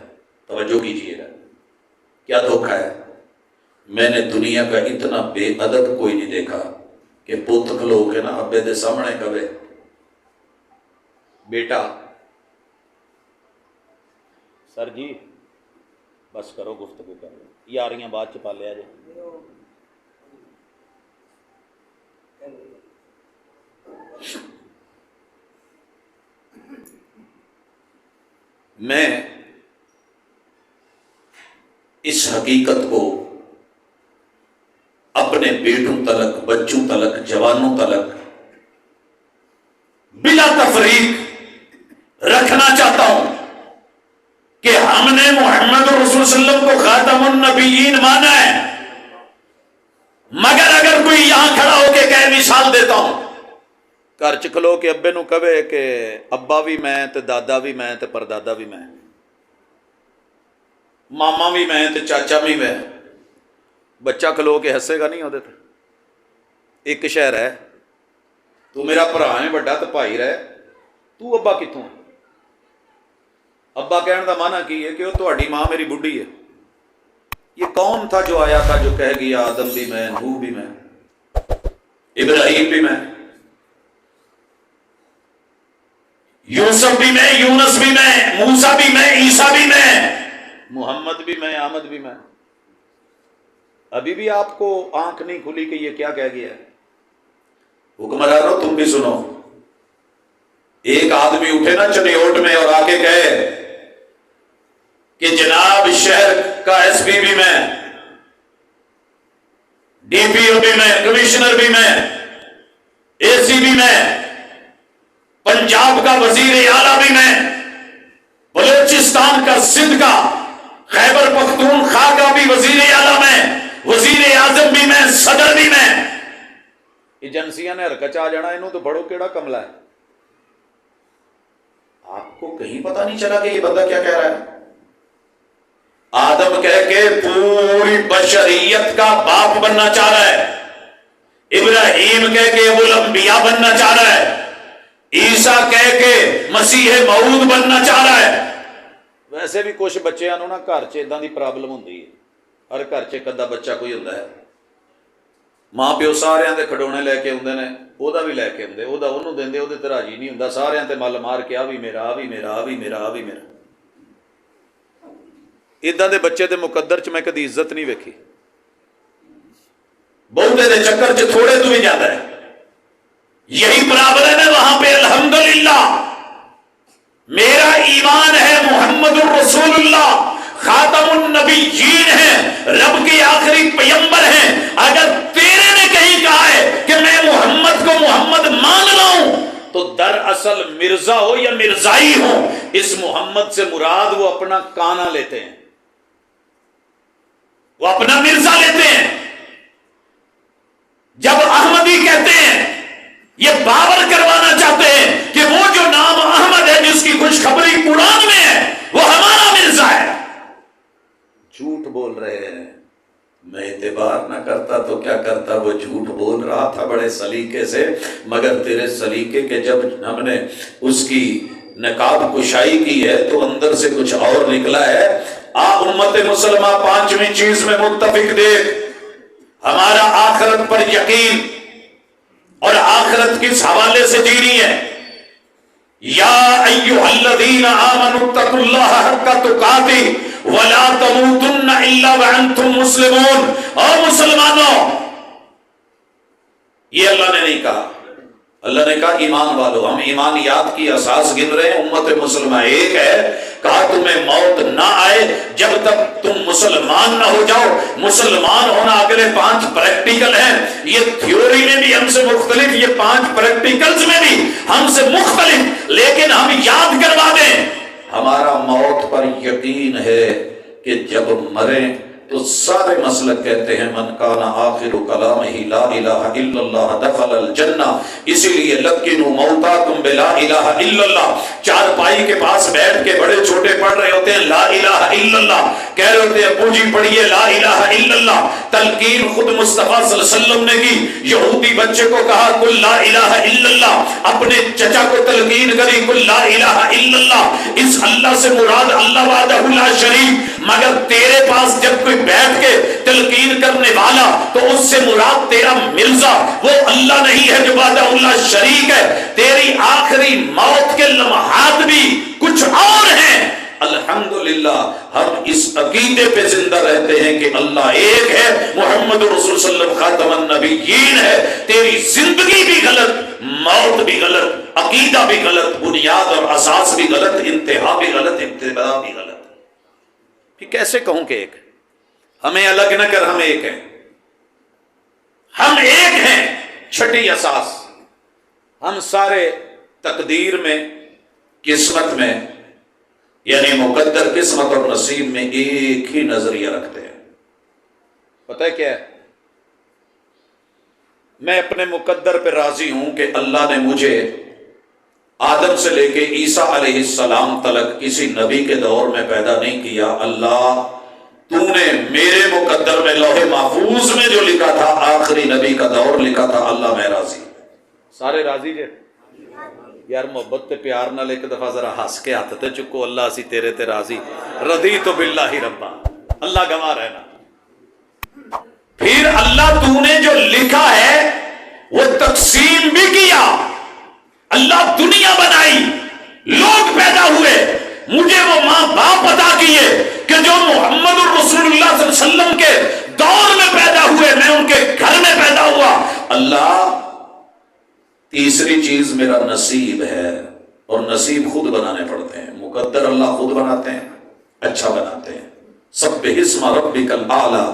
توجہ کیجیے گا، کیا دھوکہ ہے؟ میں نے دنیا کا اتنا بے ادب کوئی نہیں دیکھا کہ پوت کھلو کے نا ابے دے سامنے کبے بیٹا سر جی بس کرو گفتگو کرو، یاریاں بعد چ پا لیا جائے۔ میں اس حقیقت کو اپنے بیٹوں تلک، بچوں تلک، جوانوں تلک بلا تفریق رکھنا چاہتا ہوں کہ ہم نے محمد رسول صلی اللہ علیہ وسلم کو خاتم النبیین مانا ہے، مگر اگر کوئی یہاں کھڑا ہو کے کہے، مثال دیتا ہوں، گھر چ کھلو کے ابے نو کہے کہ ابا بھی میں تے دادا بھی میں تے پردادا بھی میں، ماما بھی میں تے چاچا بھی میں، بچہ کھلو کے ہسے گا نہیں ہوتے تھے۔ ایک شہر ہے، تو میرا بھرا ہے بڑا تو بھائی رہے، تو ابا کتوں ہے؟ ابا کہنے کا مانا کی ہے کہ وہ تہاڈی ماں میری بڈھی ہے. یہ کون تھا جو آیا تھا جو کہہ گیا آدم بھی میں، نوح بھی میں، ابراہیم بھی میں، یوسف بھی میں، یونس بھی میں، موسیٰ بھی میں، عیسیٰ بھی میں، محمد بھی میں، احمد بھی میں. ابھی بھی آپ کو آنکھ نہیں کھلی کہ یہ کیا کہہ گیا ہے؟ حکمرانو تم بھی سنو. ایک آدمی اٹھے نا چنیوٹ میں اور آ کے کہے کہ جناب شہر کا ایس پی بھی میں، ڈی پی او بھی میں، کمشنر بھی میں، اے سی بھی میں، پنجاب کا وزیر اعلیٰ بھی میں، بلوچستان کا، سندھ کا، خیبر پختونخوا کا بھی وزیر اعلیٰ میں، وزیر اعظم بھی میں، صدر بھی میں. ایجنسیاں نے حرکت آ جانا انہوں تو بڑو کیڑا کملہ ہے. آپ کو کہیں پتہ نہیں چلا کہ یہ بندہ کیا کہہ رہا ہے؟ آدم کہہ کے پوری بشریت کا باپ بننا چاہ رہا ہے، ابراہیم کہہ کے ابو الانبیاء بننا چاہ رہا ہے، عیسیٰ کہہ کے مسیح موعود بننا چاہ رہا ہے. ویسے بھی کچھ بچیاں نوں نا گھر چ اداں دی پرابلم ہوندی ہے. ہر گھر چ کدا بچہ کوئی ہوندا ہے، ماں پیو سارے دے کھڈونے لے کے آتے ہیں، وہ بھی لے کے آتے، وہ انہوں دیں، وہ راضی نہیں ہوں، سارے تے مل مار کے آ بھی میرا، آ بھی میرا، آ بھی میرا، آ بھی میرا. اداں دے بچے دے مقدر چ میں کدی عزت نہیں ویکھی. بہتے دے چکر چ تھوڑے تو بھی زیادہ ہے. یہی پرابلم ہے وہاں پہ. الحمدللہ میرا ایمان ہے محمد الرسول اللہ خاتم النبیین ہیں، رب کے آخری پیغمبر ہیں. اگر تیرے نے کہیں کہا ہے کہ میں محمد کو محمد مان رہا ہوں تو دراصل مرزا ہو یا مرزائی ہو، اس محمد سے مراد وہ اپنا کانا لیتے ہیں، وہ اپنا مرزا لیتے ہیں. جب احمدی کہتے ہیں یہ باور کروانا چاہتے ہیں کہ وہ جو نام احمد ہے جس کی خوشخبری قرآن میں ہے وہ ہمارا مرزا ہے. جھوٹ بول رہے ہیں. میں اعتبار نہ کرتا تو کیا کرتا، وہ جھوٹ بول رہا تھا بڑے سلیقے سے، مگر تیرے سلیقے کے جب ہم نے اس کی نقاب کشائی کی ہے تو اندر سے کچھ اور نکلا ہے. امت مسلمہ پانچویں چیز میں متفق دیکھ، ہمارا آخرت پر یقین اور آخرت کس حوالے سے جینی ہے. یا ایھا الذین آمنوا اتقوا اللہ حق تقاتہ ولا تموتن الا وانتم مسلمون. اور مسلمانوں، یہ اللہ نے نہیں کہا، اللہ نے کہا ایمان والو. ہم ایمانیات کی اساس گن رہے ہیں. امت مسلمہ ایک ہے، کہا تمہیں موت نہ آئے جب تک تم مسلمان نہ ہو جاؤ. مسلمان ہونا اگلے 5 پریکٹیکل ہیں. یہ تھیوری میں بھی ہم سے مختلف، یہ 5 پریکٹیکلز میں بھی ہم سے مختلف، لیکن ہم یاد کروا دیں ہمارا موت پر یقین ہے کہ جب مریں تو سارے مسلک کہتے ہیں من کان آخر کلامہ لا الہ الا اللہ دخل الجنہ. اسی لیے لکنوا موتاکم بلا الہ الا اللہ. چارپائی کے پاس بیٹھ کے بڑے چھوٹے پڑھ رہے ہوتے ہیں لا الہ الا اللہ، کہہ رہے ہوتے ہیں ابو جی پڑھیے لا الہ الا اللہ. تلقین خود مصطفیٰ صلی اللہ علیہ وسلم نے کی. یہودی بچے کو کہا قل لا الہ الا اللہ، اپنے چچا کو تلقین کری قل لا الہ الا اللہ. اس اللہ سے مراد اللہ وحدہ لا شریک. مگر تیرے پاس جب کوئی بیٹھ کے تلقین کرنے والا تو اس سے مراد تیرا مرزا وہ اللہ نہیں ہے جو وحدہ لا شریک ہے. تیری آخری موت کے لمحات بھی کچھ اور ہیں. الحمدللہ ہم اس عقیدے پہ زندہ رہتے ہیں کہ اللہ ایک ہے، محمد رسول صلی اللہ علیہ وسلم خاتم النبیین ہے. تیری زندگی بھی غلط، موت بھی غلط، عقیدہ بھی غلط، بنیاد اور اساس بھی غلط، انتہا بھی غلط، ابتدا بھی غلط. کہ کیسے کہوں کہ ایک، ہمیں الگ نہ کر، ہم ایک ہیں، ہم ایک ہیں. چھٹی اساس، ہم سارے تقدیر میں، قسمت میں، یعنی مقدر قسمت اور نصیب میں ایک ہی نظریہ رکھتے ہیں. پتہ ہے کیا ہے؟ میں اپنے مقدر پہ راضی ہوں کہ اللہ نے مجھے آدم سے لے کے عیسیٰ علیہ السلام تلک کسی نبی کے دور میں پیدا نہیں کیا. اللہ تو نے میرے مقدر میں لوح محفوظ میں جو لکھا تھا آخری نبی کا دور لکھا تھا. اللہ میں راضی. سارے راضی جے؟ یار محبت تے پیار نال ایک دفعہ ذرا ہنس کے ہاتھ تے چکو، اللہ اسی تیرے تے راضی، رضیت باللہ ربا، اللہ گواہ رہنا۔ پھر اللہ تو نے جو لکھا ہے وہ تقسیم بھی کیا، اللہ دنیا بنائی، لوگ پیدا ہوئے، مجھے وہ ماں باپ عطا کیے کہ جو محمد الرسول اللہ صلی اللہ علیہ وسلم کے دور میں پیدا ہوئے، میں ان کے گھر میں پیدا ہوا۔ اللہ تیسری چیز میرا نصیب ہے، اور نصیب خود بنانے پڑتے ہیں، مقدر اللہ خود بناتے ہیں، اچھا بناتے ہیں۔ سبح اسم ربک الاعلی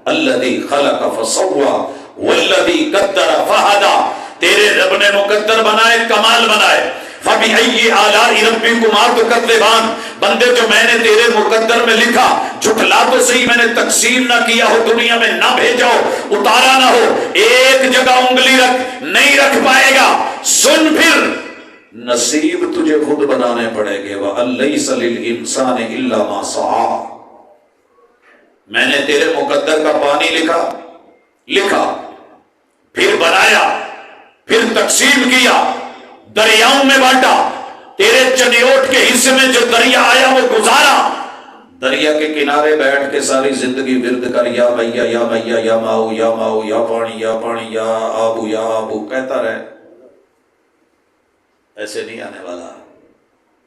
الذی خلق فسوی والذی قدر فہدی، تیرے رب نے مقدر بنائے، کمال بنائے۔ فَبِأَيِّ آلَاءِ رَبِّكُمَا تُكَذِّبَانِ، بندے جو میں نے تیرے مقدر میں لکھا، جھٹلا تو صحیح، میں نے تقسیم نہ کیا ہو، دنیا میں نہ بھیجا ہو، اتارا نہ ہو، ایک جگہ انگلی رکھ، نہیں رکھ پائے گا۔ سن پھر نصیب تجھے خود بنانے پڑے گے۔ وَأَلَّيْسَ لِلْإِنسَانِ إِلَّا مَا سَعَىٰ، میں نے تیرے مقدر کا پانی لکھا، پھر بنایا، پھر تقسیم کیا، دریاؤں میں بانٹا، تیرے چنیوٹ کے حصے میں جو دریا آیا وہ گزارا، دریا کے کنارے بیٹھ کے ساری زندگی ورد کر، یا میاں یا میاں یا ماؤ یا ماؤ، یا پانی یا پانی، یا آبو یا آبو کہتا رہے۔ ایسے نہیں آنے والا،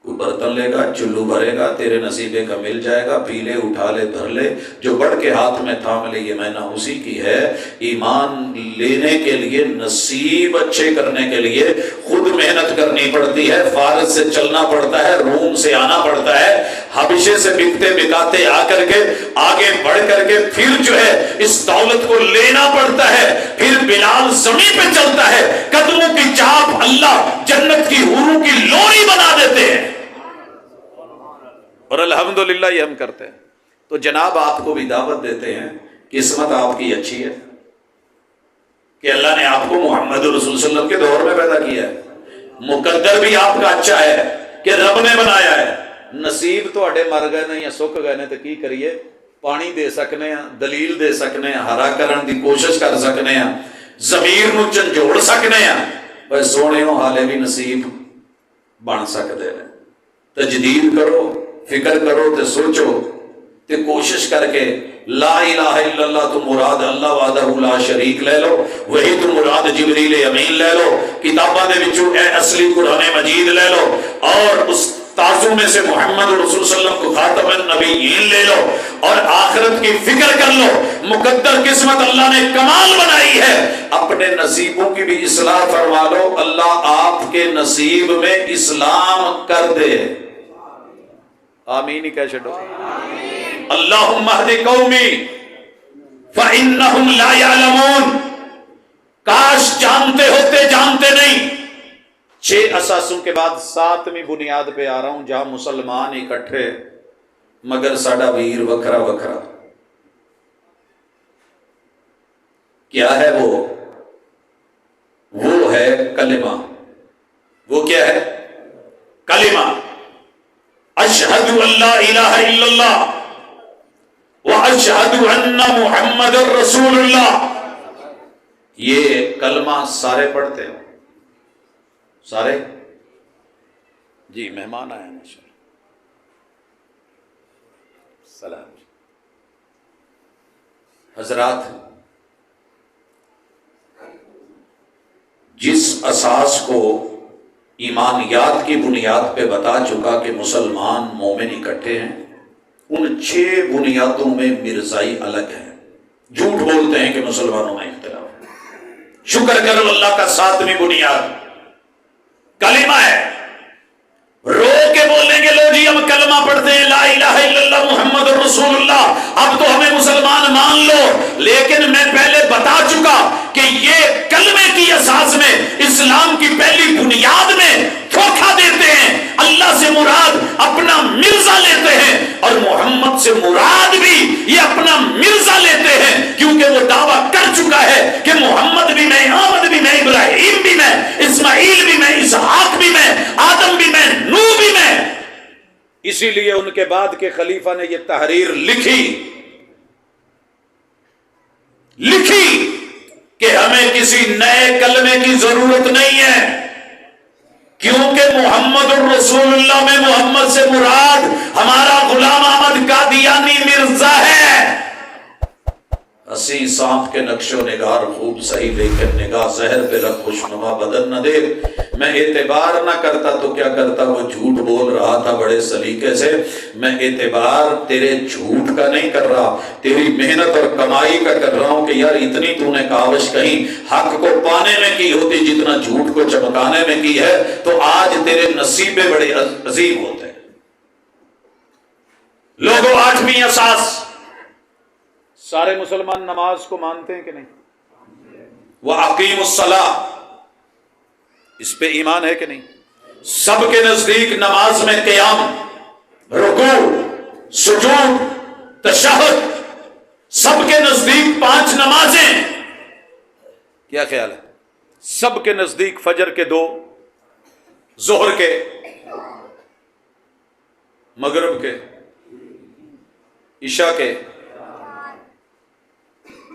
کوئی برتن لے گا، چلو بھرے گا، تیرے نصیبے کا مل جائے گا، پی لے، اٹھا لے، دھر لے، جو بڑھ کے ہاتھ میں تھام لے، یہ مینا اسی کی ہے۔ ایمان لینے کے لیے، نصیب اچھے کرنے کے لیے خود محنت کرنی پڑتی ہے، فارس سے چلنا پڑتا ہے، روم سے آنا پڑتا ہے، حبشے سے بکتے بکاتے آ کر کے آگے بڑھ کر کے پھر جو ہے اس دولت کو لینا پڑتا ہے، پھر بلال زمین پہ چلتا ہے، قدموں کی چاپ اللہ جنت کی حوروں کی لوری بنا دیتے ہیں، اور الحمدللہ یہ ہم کرتے ہیں۔ تو جناب آپ کو بھی دعوت دیتے ہیں، قسمت آپ کی اچھی ہے کہ اللہ نے آپ کو محمد رسول صلی اللہ علیہ وسلم کے دور میں پیدا کیا ہے، مقدر بھی آپ کا اچھا ہے کہ رب نے بنایا ہے۔ نصیب تو اڈے مر گئے نے یا سک گئے نے تو کی کریے، پانی دے سکنے ہیں، دلیل دے سکنے ہیں، ہرا کرن دی کوشش کر سکنے ہیں، ضمیر نو جھنجھوڑ سکنے ہیں، پر سونے ہو حالے بھی نصیب بن سکتے ہیں۔ تجدید کرو، فکر کرو تے سوچو تے کوشش کر کے لا الہ الا اللہ تو مراد اللہ وحدہ لا شریک لے لو، وہی تو مراد جبریل امین لے لو، کتاباں دے وچوں اے اصلی قرآن مجید لے لو، اور اس تازوں میں سے محمد رسول صلی اللہ علیہ وسلم کو خاتم النبیین لے لو، اور آخرت کی فکر کر لو۔ مقدر قسمت اللہ نے کمال بنائی ہے، اپنے نصیبوں کی بھی اصلاح فرما لو، اللہ آپ کے نصیب میں اسلام کر دے۔ آمین ہی کہہ چھڑو۔ اللہم اہد قومی فإنہم لا یعلمون، کاش جانتے ہوتے، جانتے نہیں۔ 6 اساسوں کے بعد 7ویں بنیاد پہ آ رہا ہوں، جہاں مسلمان اکٹھے مگر ساڈا ویر وکھرا وکھرا۔ کیا ہے وہ ہے کلمہ۔ وہ کیا ہے؟ کلمہ۔ اشہد ان لا الہ الا اللہ واشہد ان محمد رسول اللہ۔ یہ کلمہ سارے پڑھتے ہیں؟ سارے؟ جی مہمان آئے ہیں، سلام۔ حضرات، جس اساس کو ایمانیات کی بنیاد پہ بتا چکا کہ مسلمان مومن اکٹھے ہیں، ان 6 بنیادوں میں مرزائی الگ ہے۔ جھوٹ بولتے ہیں کہ مسلمانوں میں اختلاف ہے۔ شکر کرو اللہ کا 7ویں بنیاد کلمہ ہے۔ رو کے بولیں گے لو جی ہم کلمہ پڑھتے ہیں، لا الہ الا اللہ محمد رسول اللہ، اب تو ہمیں مسلمان مان لو، لیکن میں پہلے بتا چکا کہ یہ کلمے کی اساس میں، اسلام کی پہلی بنیاد میں دھوکہ دیتے ہیں۔ اللہ سے مراد اپنا مرزا لیتے ہیں، اور محمد سے مراد بھی یہ اپنا مرزا لیتے ہیں، کیونکہ وہ دعویٰ کر چکا ہے کہ محمد بھی میں، احمد بھی میں، ابراہیم بھی میں، اسماعیل بھی میں، اسحاق بھی میں، آدم بھی میں، نوح بھی میں۔ اسی لیے ان کے بعد کے خلیفہ نے یہ تحریر لکھی کہ ہمیں کسی نئے کلمے کی ضرورت نہیں ہے، کیونکہ محمد الرسول اللہ میں محمد سے مراد ہمارا غلام احمد قادیانی مرزا ہے۔ ہنسی سانپ کے نقش و نگار خوب صحیح، لیکن نگاہ زہر پہ رکھ خوشنما بدن نہ دے۔ میں اعتبار نہ کرتا تو کیا کرتا، وہ جھوٹ بول رہا تھا بڑے سلیقے سے، میں اعتبار تیرے جھوٹ کا نہیں کر رہا، تیری محنت اور کمائی کا کر رہا ہوں کہ یار اتنی تو نے کاوش کہیں حق کو پانے میں کی ہوتی جتنا جھوٹ کو چمکانے میں کی ہے تو آج تیرے نصیبے بڑے عظیم ہوتے۔ لوگوں، 8ویں اساس، سارے مسلمان نماز کو مانتے ہیں کہ نہیں؟ وَأَقِيمُوا الصَّلَاةَ، اس پہ ایمان ہے کہ نہیں؟ سب کے نزدیک نماز میں قیام، رکوع، سجود، تشہد، سب کے نزدیک 5 نمازیں، کیا خیال ہے؟ سب کے نزدیک فجر کے 2، ظہر کے، مغرب کے، عشاء کے،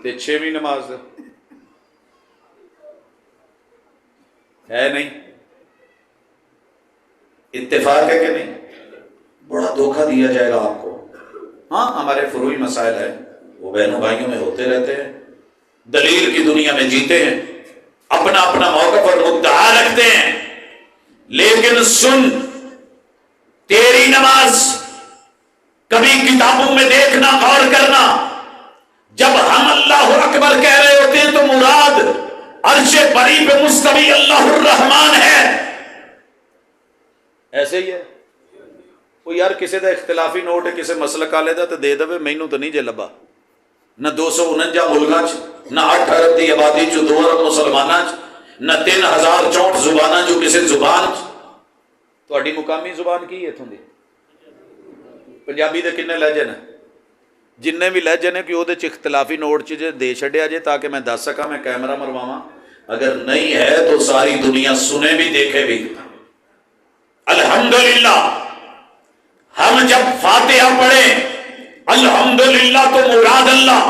تے 6ویں نماز ہے نہیں؟ اتفاق ہے کہ نہیں؟ بڑا دھوکہ دیا جائے گا آپ کو۔ ہاں ہمارے فروعی مسائل ہیں، وہ بہنوں بھائیوں میں ہوتے رہتے ہیں، دلیل کی دنیا میں جیتے ہیں، اپنا اپنا موقف اور مدعا رکھتے ہیں، لیکن سن، تیری نماز کبھی کتابوں میں دیکھنا، غور کرنا، جب ہم اللہ اکبر کہہ رہے ہوتے ہیں تو مراد عرش بری پہ مستوی اللہ الرحمن ہے، ایسے ہی ہے۔ وہ یار کسی دا اختلافی نوٹ ہے کسی مسلک والے دا تو دے دے، مینوں تو نہیں جے لبا، نہ 249 ملکاں چ، نہ 8 ارب دی آبادی چ، 2 ارب مسلماناں چ، نہ 3064 زباناں جو کسی زبان چ۔ تہاڈی مقامی زبان کی ہے اتھوں دی؟ پنجابی دے کنے لہجے نے؟ جننے بھی لہجے نے کہ وہ اختلافی نوٹ چ جے دے چھڈیا جے تاکہ میں دس سکا، میں کیمرہ مرواواں، اگر نہیں ہے تو ساری دنیا سنے بھی دیکھے بھی۔ الحمدللہ ہم جب فاتحہ پڑھیں الحمدللہ تو مراد اللہ،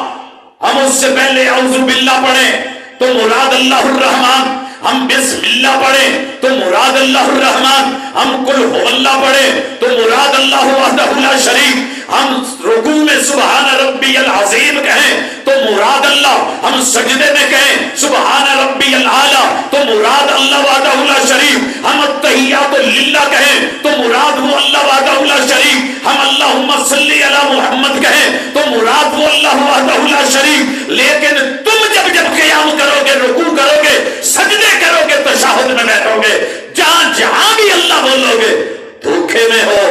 ہم اس سے پہلے اعوذ باللہ پڑھیں تو مراد اللہ الرحمن، ہم بسم اللہ پڑھیں تو مراد اللہ الرحمن، ہم قل هو اللہ پڑھیں تو مراد اللہ وحدہ لا شریک، ہم رکوع میں سبحان ربی العظیم کہیں تو مراد اللہ، ہم سجدے میں کہیں سبحان ربی الاعلی تو مراد اللہ وحدہ لا شریک، ہم التحیات للہ کہیں تو مراد وہ اللہ وحدہ لا شریک، ہم اللہم صلی علی محمد کہیں تو مراد وہ اللہ وحدہ لا شریک۔ لیکن تم جب قیام کرو گے، رکوع کرو گے، سجدے کرو گے، تشہد میں بیٹھو گے، جہاں جہاں بھی اللہ بولو گے دھوکے میں ہو۔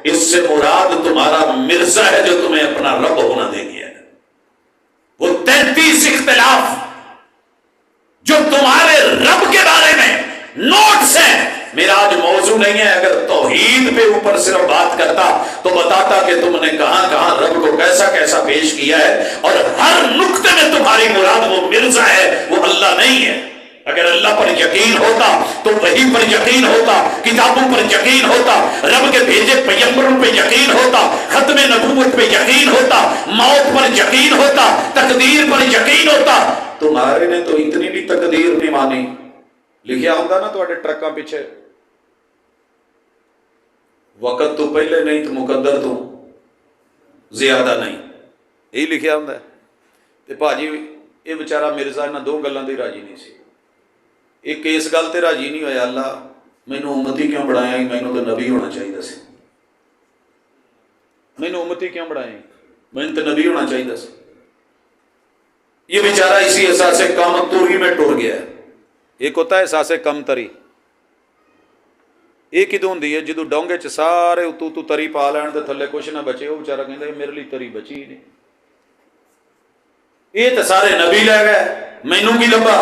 اس سے مراد تمہارا مرزا ہے جو تمہیں اپنا رب ہونا دے گیا ہے۔ وہ 33 اختلاف جو تمہارے رب کے بارے میں نوٹس ہیں، میرا آج موضوع نہیں ہے، اگر توحید پہ اوپر صرف بات کرتا تو بتاتا کہ تم نے کہاں کہاں رب کو کیسا کیسا پیش کیا ہے، اور ہر نقطے میں تمہاری مراد وہ مرزا ہے، وہ اللہ نہیں ہے۔ اگر اللہ پر یقین ہوتا تو وحی پر یقین ہوتا، کتابوں پر یقین ہوتا، رب کے بھیجے پیغمبروں پہ یقین ہوتا، ختم نبوت پہ یقین ہوتا، موت پر یقین ہوتا، تقدیر پر یقین ہوتا۔ تمہارے نے تو اتنی بھی تقدیر نہیں مانی، لکھیا ہوگا نا تواڈے ٹرکاں پیچھے وقت تو پہلے نہیں تو مقدر تو زیادہ نہیں، یہی لکھیا ہوندا ہے۔ تے بھاجی یہ بیچارہ مرزا انہاں 2 گلاں تے راضی نہیں سی۔ ایک اس گل تے راضی نہیں ہویا، اللہ مینوں امتی کیوں بنایا، مینوں تو نبی ہونا چاہیے سی، مینوں امتی کیوں بنایا، مینوں تو نبی ہونا چاہیے سی۔ یہ بیچارہ اسی احساس کم توری میں ٹر گیا ہے۔ ایک ہوتا ہے احساس کم تری، یہ کدوں ہوندی ہے جدوں ڈونگے چ سارے اتو تری پا لین تے تھلے کچھ نہ بچے، وہ بیچارہ کہندا میرے لیے تری بچی ہی نہیں، یہ تے سارے نبی لے گئے، مینوں کی لبا۔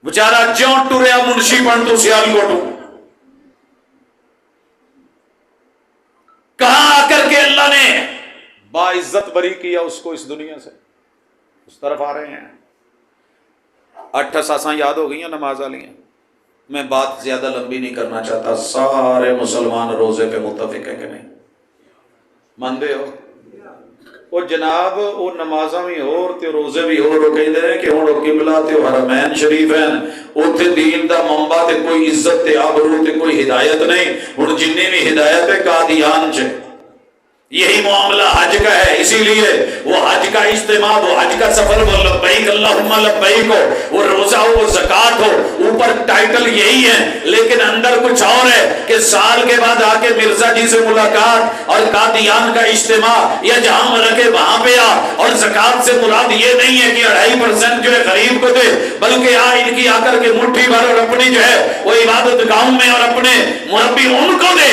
بیچارہ جوں ٹریا منشی بن تو سیالکوٹوں، کہاں آ کر کے اللہ نے باعزت بری کیا اس کو اس دنیا سے، اس طرف آ رہے ہیں۔ 8 اساساں یاد ہو گئی ہیں نماز والیاں، میں بات زیادہ لمبی نہیں کرنا چاہتا۔ سارے مسلمان روزے پہ متفق ہے کہ نہیں؟ مانتے ہو؟ وہ جناب وہ نمازاں بھی ہور تے روزے بھی ہور، وہ کہندے ہیں کہ ہن قبلہ تے حرمین شریف ہیں، اوتھے دین دا منبع تے کوئی عزت تے آبرو تے کوئی ہدایت نہیں، ہن جنی بھی ہدایت ہے قادیان چ۔ یہی معاملہ حج کا ہے، اسی لیے وہ حج کا اجتماع، وہ حج کا سفر، وہ لبیک اللہم لبیک ہو، وہ روزہ ہو، وہ زکوٰۃ ہو، اوپر ٹائٹل یہی ہے لیکن اندر کچھ اور ہے کہ سال کے بعد آ کے مرزا جی سے ملاقات اور قادیان کا اجتماع یا جہاں مرکے وہاں پہ آ، اور زکوٰۃ سے مراد یہ نہیں ہے کہ 2.5% جو ہے غریب کو دے، بلکہ ان کی آ کر کے مٹھی بھر اور اپنی جو ہے وہ عبادت گاہوں میں اور اپنے مربی ان کو دے۔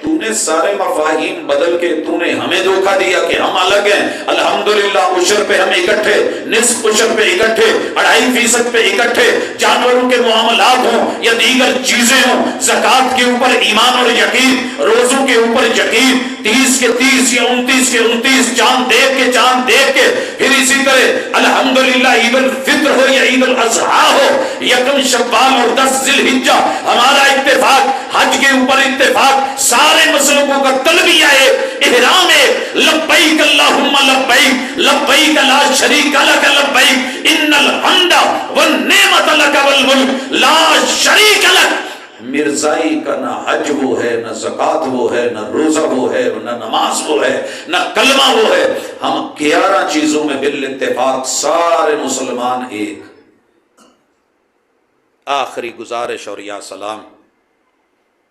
تو نے سارے مفاہیم بدل کے تو نے ہمیں دھوکہ دیا کہ ہم الگ ہیں۔ الحمدللہ عشر پہ ہم اکٹھے، نصف عشر پہ اکٹھے، 2.5% پہ اکٹھے، جانوروں کے معاملات ہوں یا دیگر چیزیں ہوں، زکوٰۃ کے اوپر ایمان اور یقین، روزوں کے اوپر یقین، 30 کے 30 یا 29 کے 29، چاند دیکھ کے پھر اسی طرح الحمدللہ عید الفطر ہو یا عید الاضحیٰ ہو، یکم شوال اور 10 ذی الحجہ، ہمارا اتفاق، حج کے اوپر اتفاق، سارے مسلکوں کا تلبیہ ہے، احرام ہے، لبیک اللہم لبیک، لبیک لا شریک لک لبیک، ان الحمد والنعمت لک والملک لا شریک لک۔ مرزائی کا نہ حج وہ ہے، نہ زکوٰۃ وہ ہے، نہ روزہ وہ ہے، نہ نماز وہ ہے، نہ کلمہ وہ ہے۔ ہم 11 چیزوں میں بالاتفاق سارے مسلمان ایک۔ آخری گزارش اور یا سلام،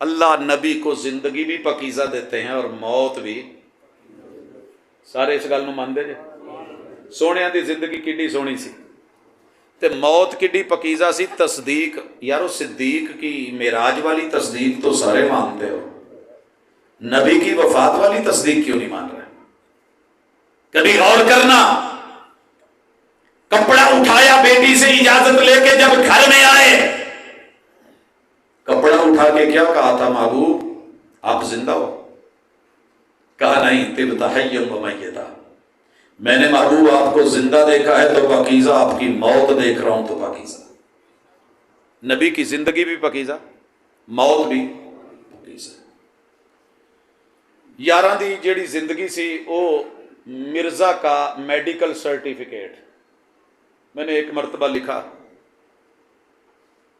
اللہ نبی کو زندگی بھی پاکیزہ دیتے ہیں اور موت بھی۔ سارے اس گل نو مانتے جے؟ سونیاں دی زندگی کڈی سونی سی تے موت کڈی پاکیزہ سی۔ تصدیق یارو، صدیق کی معراج والی تصدیق تو سارے مانتے ہو، نبی کی وفات والی تصدیق کیوں نہیں مان رہے؟ کبھی غور کرنا، کپڑا اٹھایا بیٹی سے اجازت لے کے جب گھر میں آئے، کپڑا اٹھا کے کیا کہا تھا؟ محبوب آپ زندہ ہو؟ کہا نہیں، طبت حیا و میتا، میں نے محبوب آپ کو زندہ دیکھا ہے تو پاکیزہ، آپ کی موت دیکھ رہا ہوں تو پاکیزہ۔ نبی کی زندگی بھی پاکیزہ، موت بھی پاکیزہ۔ یاراں دی جیڑی زندگی سی وہ مرزا کا میڈیکل سرٹیفکیٹ، میں نے ایک مرتبہ لکھا،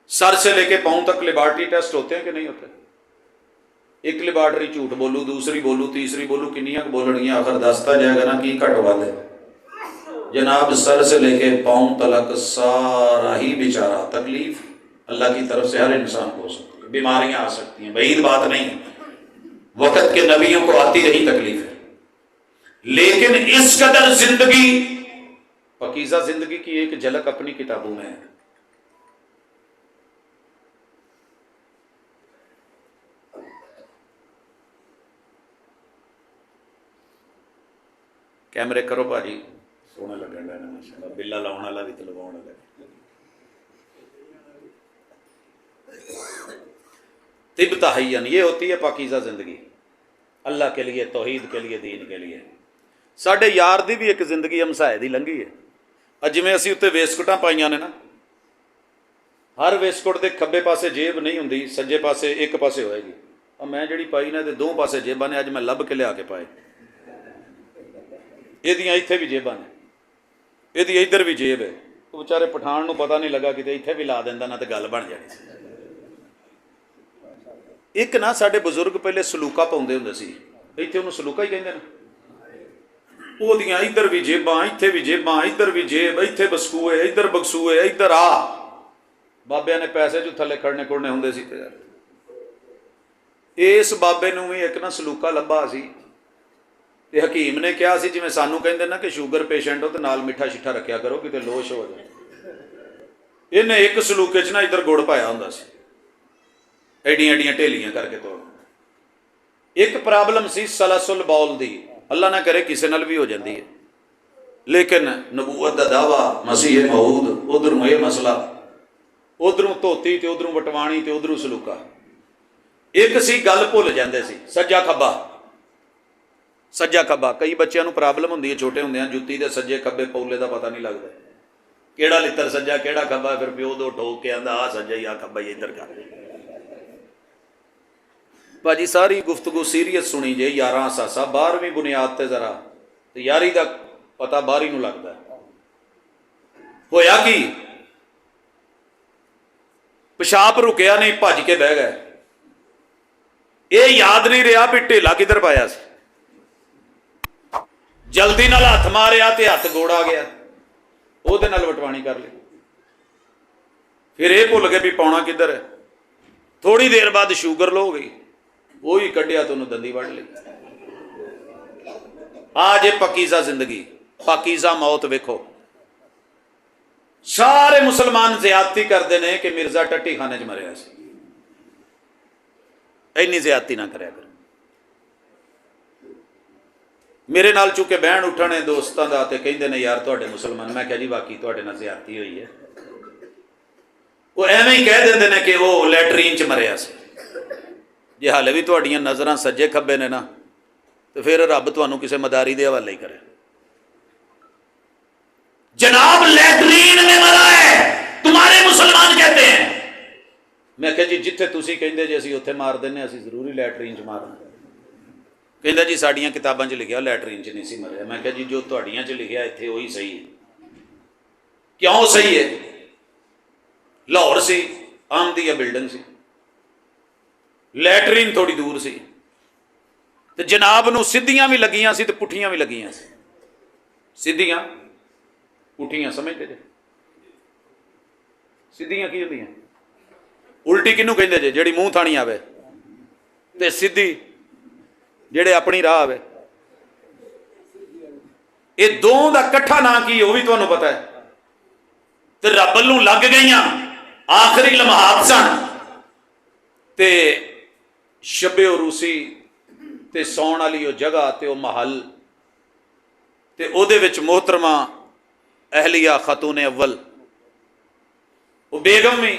سر سے لے کے پاؤں تک لیبارٹری ٹیسٹ ہوتے ہیں کہ نہیں ہوتے؟ ایک لیبارٹری جھوٹ بولو، دوسری بولو، تیسری بولو، کنیاں بولنگیاں، آخر دستا جائے گا نا کی کٹ والے۔ جناب سر سے لے کے پاؤں تلک سارا ہی بیچارہ تکلیف اللہ کی طرف سے ہر انسان کو ہو سکتی ہے، بیماریاں آ سکتی ہیں، بعید بات نہیں ہے، وقت کے نبیوں کو آتی رہی تکلیف ہے، لیکن اس قدر زندگی پاکیزہ زندگی کی ایک جھلک اپنی کتابوں میں ہے۔ کیمرے کرو بھاجی، سونا لگن رہنا ماشاءاللہ، بلا لاؤن والا بھی تو لگاؤن والا بھی۔ طب تحین، یہ ہوتی ہے پاکیزہ زندگی، اللہ کے لیے، توحید کے لیے، دین کے لیے۔ ساڈے یار دی بھی ایک زندگی ہمسائے دی لنگھی ہے۔ اج جویں اسی اتنے ویسکٹاں پائیاں نے نا، ہر ویسکٹ دے کھبے پاسے جیب نہیں ہوندی، سجے پاسے ایک پاسے ہوئے گی۔ اور میں جڑی پائی نا تے 2 پاسے جیباں نے، اج میں لب کے لیا کے پائے۔ یہ اتنے بھی جیباں نے، یہ ادھر بھی جیب ہے، وہ بیچارے پٹھان نو پتہ نہیں لگا کہ اتنے بھی لا دینا نا تے گل بن جانی سی۔ ایک نا ساڈے بزرگ پہلے سلوکا پاؤندے ہوندے سی، اتنے انہوں سلوکا ہی کہندے نا، وہ دیاں ادھر بھی جیباں، اتنے بھی جیباں، ادھر بھی جیب، اتنے بسکوئے، ادھر بکسوئے، ادھر آ۔ بابے نے پیسے جو تھلے کھڑنے کھڑنے ہوندے سی تے اس بابے نو بھی ایک نا سلوکا لبا سی تے حکیم نے کہا سی جویں سانوں کہندے نا کہ شوگر پیشنٹ ہو تے نال میٹھا شٹھا رکھیا کرو کتے لوش ہو جائے۔ انہیں ایک سلوکے چ نا ادھر گڑ پایا ہوندا سی، ایڈیاں ایڈیاں ٹھیلیاں کر کے توڑ۔ ایک پرابلم سی سلاسل بول دی، اللہ نہ کرے کسی نال بھی ہو جاندی ہے، لیکن نبوت دا دعویٰ مسیح موعود، ادھروں یہ مسئلہ، ادھروں دھوتی تے ادھروں وٹوانی تے ادھروں سلوکا۔ ایک سی گل بھول جاندے سی، سجا کھبا، سجا کھبا۔ کئی بچیاں نو پرابلم ہوندی ہے چھوٹے ہوندے ہیں، جُتی دے سجے کھبے پولے دا پتہ نہیں لگدا، کیڑا لتر سجا کیڑا کھبا، پھر پیو دو ٹھوک کے آندا آ سجا یا کھبا ہی ادھر کر۔ باجی ساری گفتگو سیریت سنی جے، 11 اساسا 12ویں بنیاد تے ذرا تو یاری کا پتا باہر ہی لگتا ہے۔ ہویا کی پیشاب رکیا نہیں، بھج کے بہ گئے، یہ یاد نہیں رہا بھی ٹھیلا کدھر پایا سی، جلدی نال ہاتھ ماریا تے ہاتھ گوڑ آ گیا، وہ وٹوانی کر لی، پھر یہ بھول گئے بھی پاؤنا کدھر ہے۔ تھوڑی دیر بعد شوگر لو گئی، وہی کڈیا تو انہوں دندی وڑ لی۔ آج یہ پاکیزہ زندگی، پاکیزہ موت ویکھو۔ سارے مسلمان زیادتی کرتے ہیں کہ مرزا ٹٹی خانے چ مریا سی، اینی زیادتی نہ کریا کر۔ میرے نال چونکہ بہن اٹھنے دوستوں کا تو کہتے ہیں یار تے مسلمان، میں کہا جی باقی تے نال زیادتی ہوئی ہے، وہ ایویں ہی کہہ دیں کہ وہ لیٹرین چ مریا سی۔ جی ہالے بھی تھوڑیاں نظر سجے کھبے نے نا تو پھر رب تمہیں کسی مداری دے حوالے ہی کرے۔ جناب لیٹرین میں مرا ہے، تمہارے مسلمان کہتے ہیں۔ میں کہا جی جتھے تسی کہندے جی اسی اتنے مار دینے، اسی ضروری لیٹرین چ مارنا۔ کہندا جی ساڈیاں کتاباں چ لکھیا لیٹرین چ نہیں سی مریا۔ میں کہا جی جو تہاڈیاں چ لکھیا اتنے وہی صحیح ہے۔ کیوں صحیح ہے؟ لاہور سی، آمدی بلڈنگ سی، لیٹرین تھوڑی دور سی، تو جناب نو سدھیاں بھی لگیاں سی تو پٹھیاں بھی لگیاں سی۔ سدھیاں پٹھیاں سمجھتے جی؟ سدھیاں کی ہوندیاں؟ الٹی کنوں کہندے جی؟ جیڑی منہ تھانی آوے، تے سدھی جیڑے اپنی راہ آوے۔ یہ دونوں دا کٹھا نام کی وہ بھی تمہیں پتہ ہے؟ تے رب نوں لگ گئیاں، آخری لمحات سن، تے شب عروسی تے سون والی وہ جگہ تے وہ محل تے او دے وچ محترمہ اہلیہ خاتون اول وہ بیگم بھی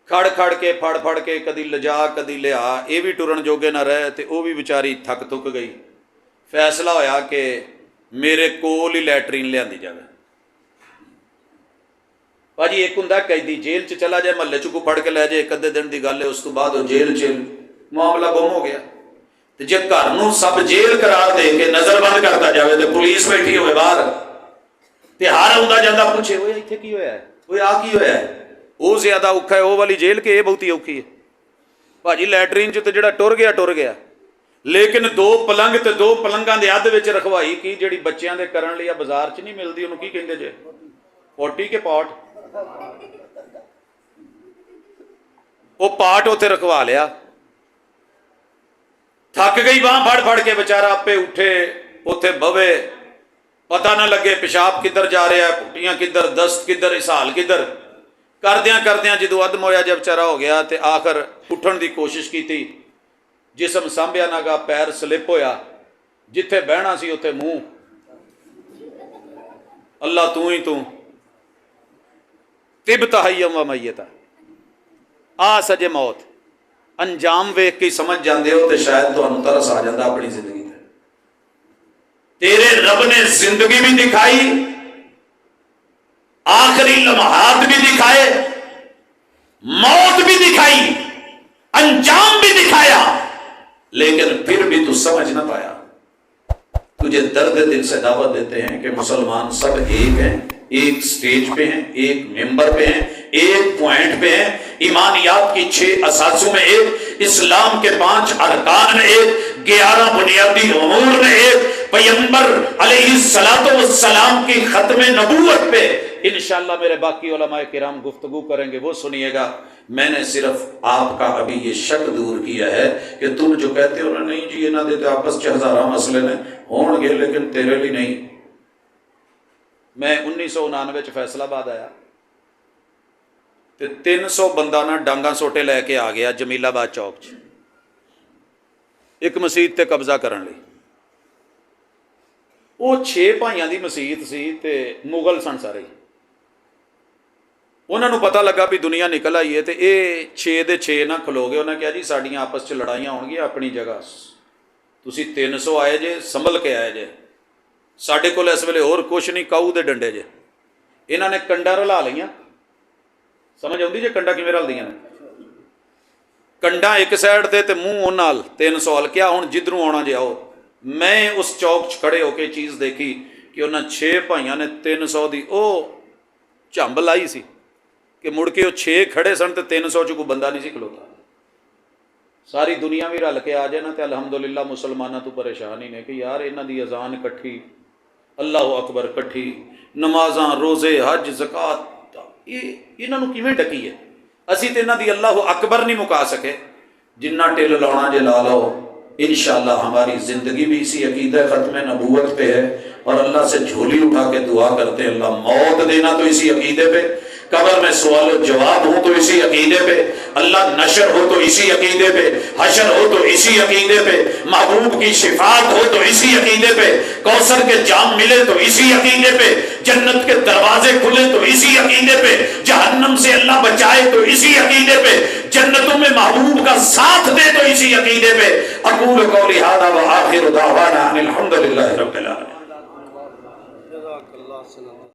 کھڑ کھڑ کے پھڑ پھڑ کے کدی لجا کدی لیا، یہ بھی ٹرن جوگے نہ رہے تے وہ بھی بیچاری تھک تھک گئی۔ فیصلہ ہویا کہ میرے کول ہی لیٹرین لیاندی جائے۔ بھاجی ایک ہوں قیدی جیل چ چلا جائے، محلے چ کو پھڑ کے لے جائے، ایک ادھے دن کی گل ہے، اس تو بعد وہ جیل چ معاملہ گم ہو گیا۔ جی گھر نوں سب جیل قرار دے کے نظر بند کرتا جائے تو پولیس بیٹھی ہوئے باہر تے ہر آندا جاندہ پوچھے وہ اتنے کی ہویا ہے، وہ آ کی ہویا ہے، وہ زیادہ اوکھا ہے وہ والی جیل کہ یہ بہت ہی اوکھی ہے۔ بھاجی لیٹرین چ تو جڑا ٹر گیا، لیکن دو پلنگ تے دو پلنگاں دے ادھ وچ رکھوائی کی جڑی بچیاں دے کرن لئی بازار چ نہیں ملدی، انہوں کی کہندے جے؟ پوٹی کے پاٹ، وہ پاٹ اتنے رکھوا لیا۔ تھک گئی باہ پھڑ پھڑ کے بیچارہ آپے اٹھے اتنے بوے، پتہ نہ لگے پیشاب کدھر جا رہا ہے، پٹیاں کدھر، دست کدھر، اسہال کدھر، کردیاں جدو ادم ہویا جب بیچارہ ہو گیا تے آخر اٹھن دی کوشش کی تھی، جسم سانبھیا نہ گا، پیر سلپ ہویا، جتھے بہنا سی اتنے منہ اللہ تو ہی تو طب حیم و میتا۔ آ سجے موت انجام ویکھ کے سمجھ جاندے ہو تے شاید تمہیں ترس آ جاتا اپنی زندگی تے۔ تیرے رب نے زندگی بھی دکھائی، آخری لمحات بھی دکھائے، موت بھی دکھائی، انجام بھی دکھایا، لیکن پھر بھی تو سمجھ نہ پایا۔ تجھے درد دل سے دعوت دیتے ہیں کہ مسلمان سب ایک ہیں، ایک سٹیج پہ ہیں، ایک ممبر پہ ہیں، ایک پوائنٹ پہ ہیں، ایمانیات کی 6 اساسوں میں ایک، اسلام کے 5 ارکان میں ایک، 11 بنیادی امور میں ایک، پیغمبر علیہ السلام کی ختم نبوت پہ انشاءاللہ میرے باقی علماء کرام گفتگو کریں گے، وہ سنیے گا۔ میں نے صرف آپ کا ابھی یہ شک دور کیا ہے کہ تم جو کہتے ہو نا نہیں جی نہ دیتے آپس چ ہزاراں مسئلے نے ہون گے لیکن تیرے لیے نہیں۔ میں 1999 فیصل آباد آیا تے 300 بندہ نا ڈانگاں سوٹے لے کے آ گیا جمیل آباد چوک چ ایک مسجد تے قبضہ کرن لئی۔ وہ 6 بھائیاں دی مسجد سی تے مغل سن سارے، انہوں نے پتہ لگا بھی دنیا نکل آئی ہے تے اے 6 دے 6 نہ کھلو گئے، انہیں کہا جی ساڈیاں آپس چ لڑائیاں ہون گیا اپنی جگہ، تسی 300 آئے جے سنبھل کے آئے جے، ساڈے کول اس ویلے اور کچھ نہیں، کاؤ دے ڈنڈے جے۔ انہوں نے کنڈا رلا لیاں، سمجھ آؤندی جے کنڈا کیویں رل دیاں کنڈا ایک سائڈ تے منہ اون نال 300 ہل کیا ہن جدھروں آنا جے آؤ۔ میں اس چوک کھڑے ہو کے چیز دیکھی کہ انہاں 6 بھائیاں نے 300 دی او جھمب لائی سی کہ مڑ کے وہ 6 کھڑے سن تے 300 چ کوئی بندہ نہیں سی کھلوتا. ساری دنیا بھی رل کے آ جائے نا تے الحمدللہ مسلمانوں تو پریشان ہی نے کہ یار انہاں دی اذان کٹھی، اللہ اکبر کٹھی، نمازاں روزے حج زکات، یہ انہاں نوں کیویں ڈکی ہے؟ اسی تے انہاں دی اللہ اکبر نہیں مکا سکے. جنہ ٹل لاؤنا جے لا لو، انشاءاللہ ہماری زندگی بھی اسی عقیدہ ختم نبوت پہ ہے، اور اللہ سے جھولی اٹھا کے دعا کرتے ہیں اللہ موت دینا تو اسی عقیدے پہ، قبر میں سوال و جواب ہو تو اسی عقیدے پہ، اللہ نشر ہو تو اسی عقیدے پہ، حشر ہو تو اسی عقیدے پہ، محبوب کی شفاعت ہو تو اسی عقیدے پہ، کوثر کے جام ملے تو اسی عقیدے پہ، جنت کے دروازے کھلے تو اسی عقیدے پہ، جہنم سے اللہ بچائے تو اسی عقیدے پہ، جنتوں میں محبوب کا ساتھ دے تو اسی عقیدے پہ. اقول قولی ھذا وآخر دعوانا ان الحمد للہ رب العالمین.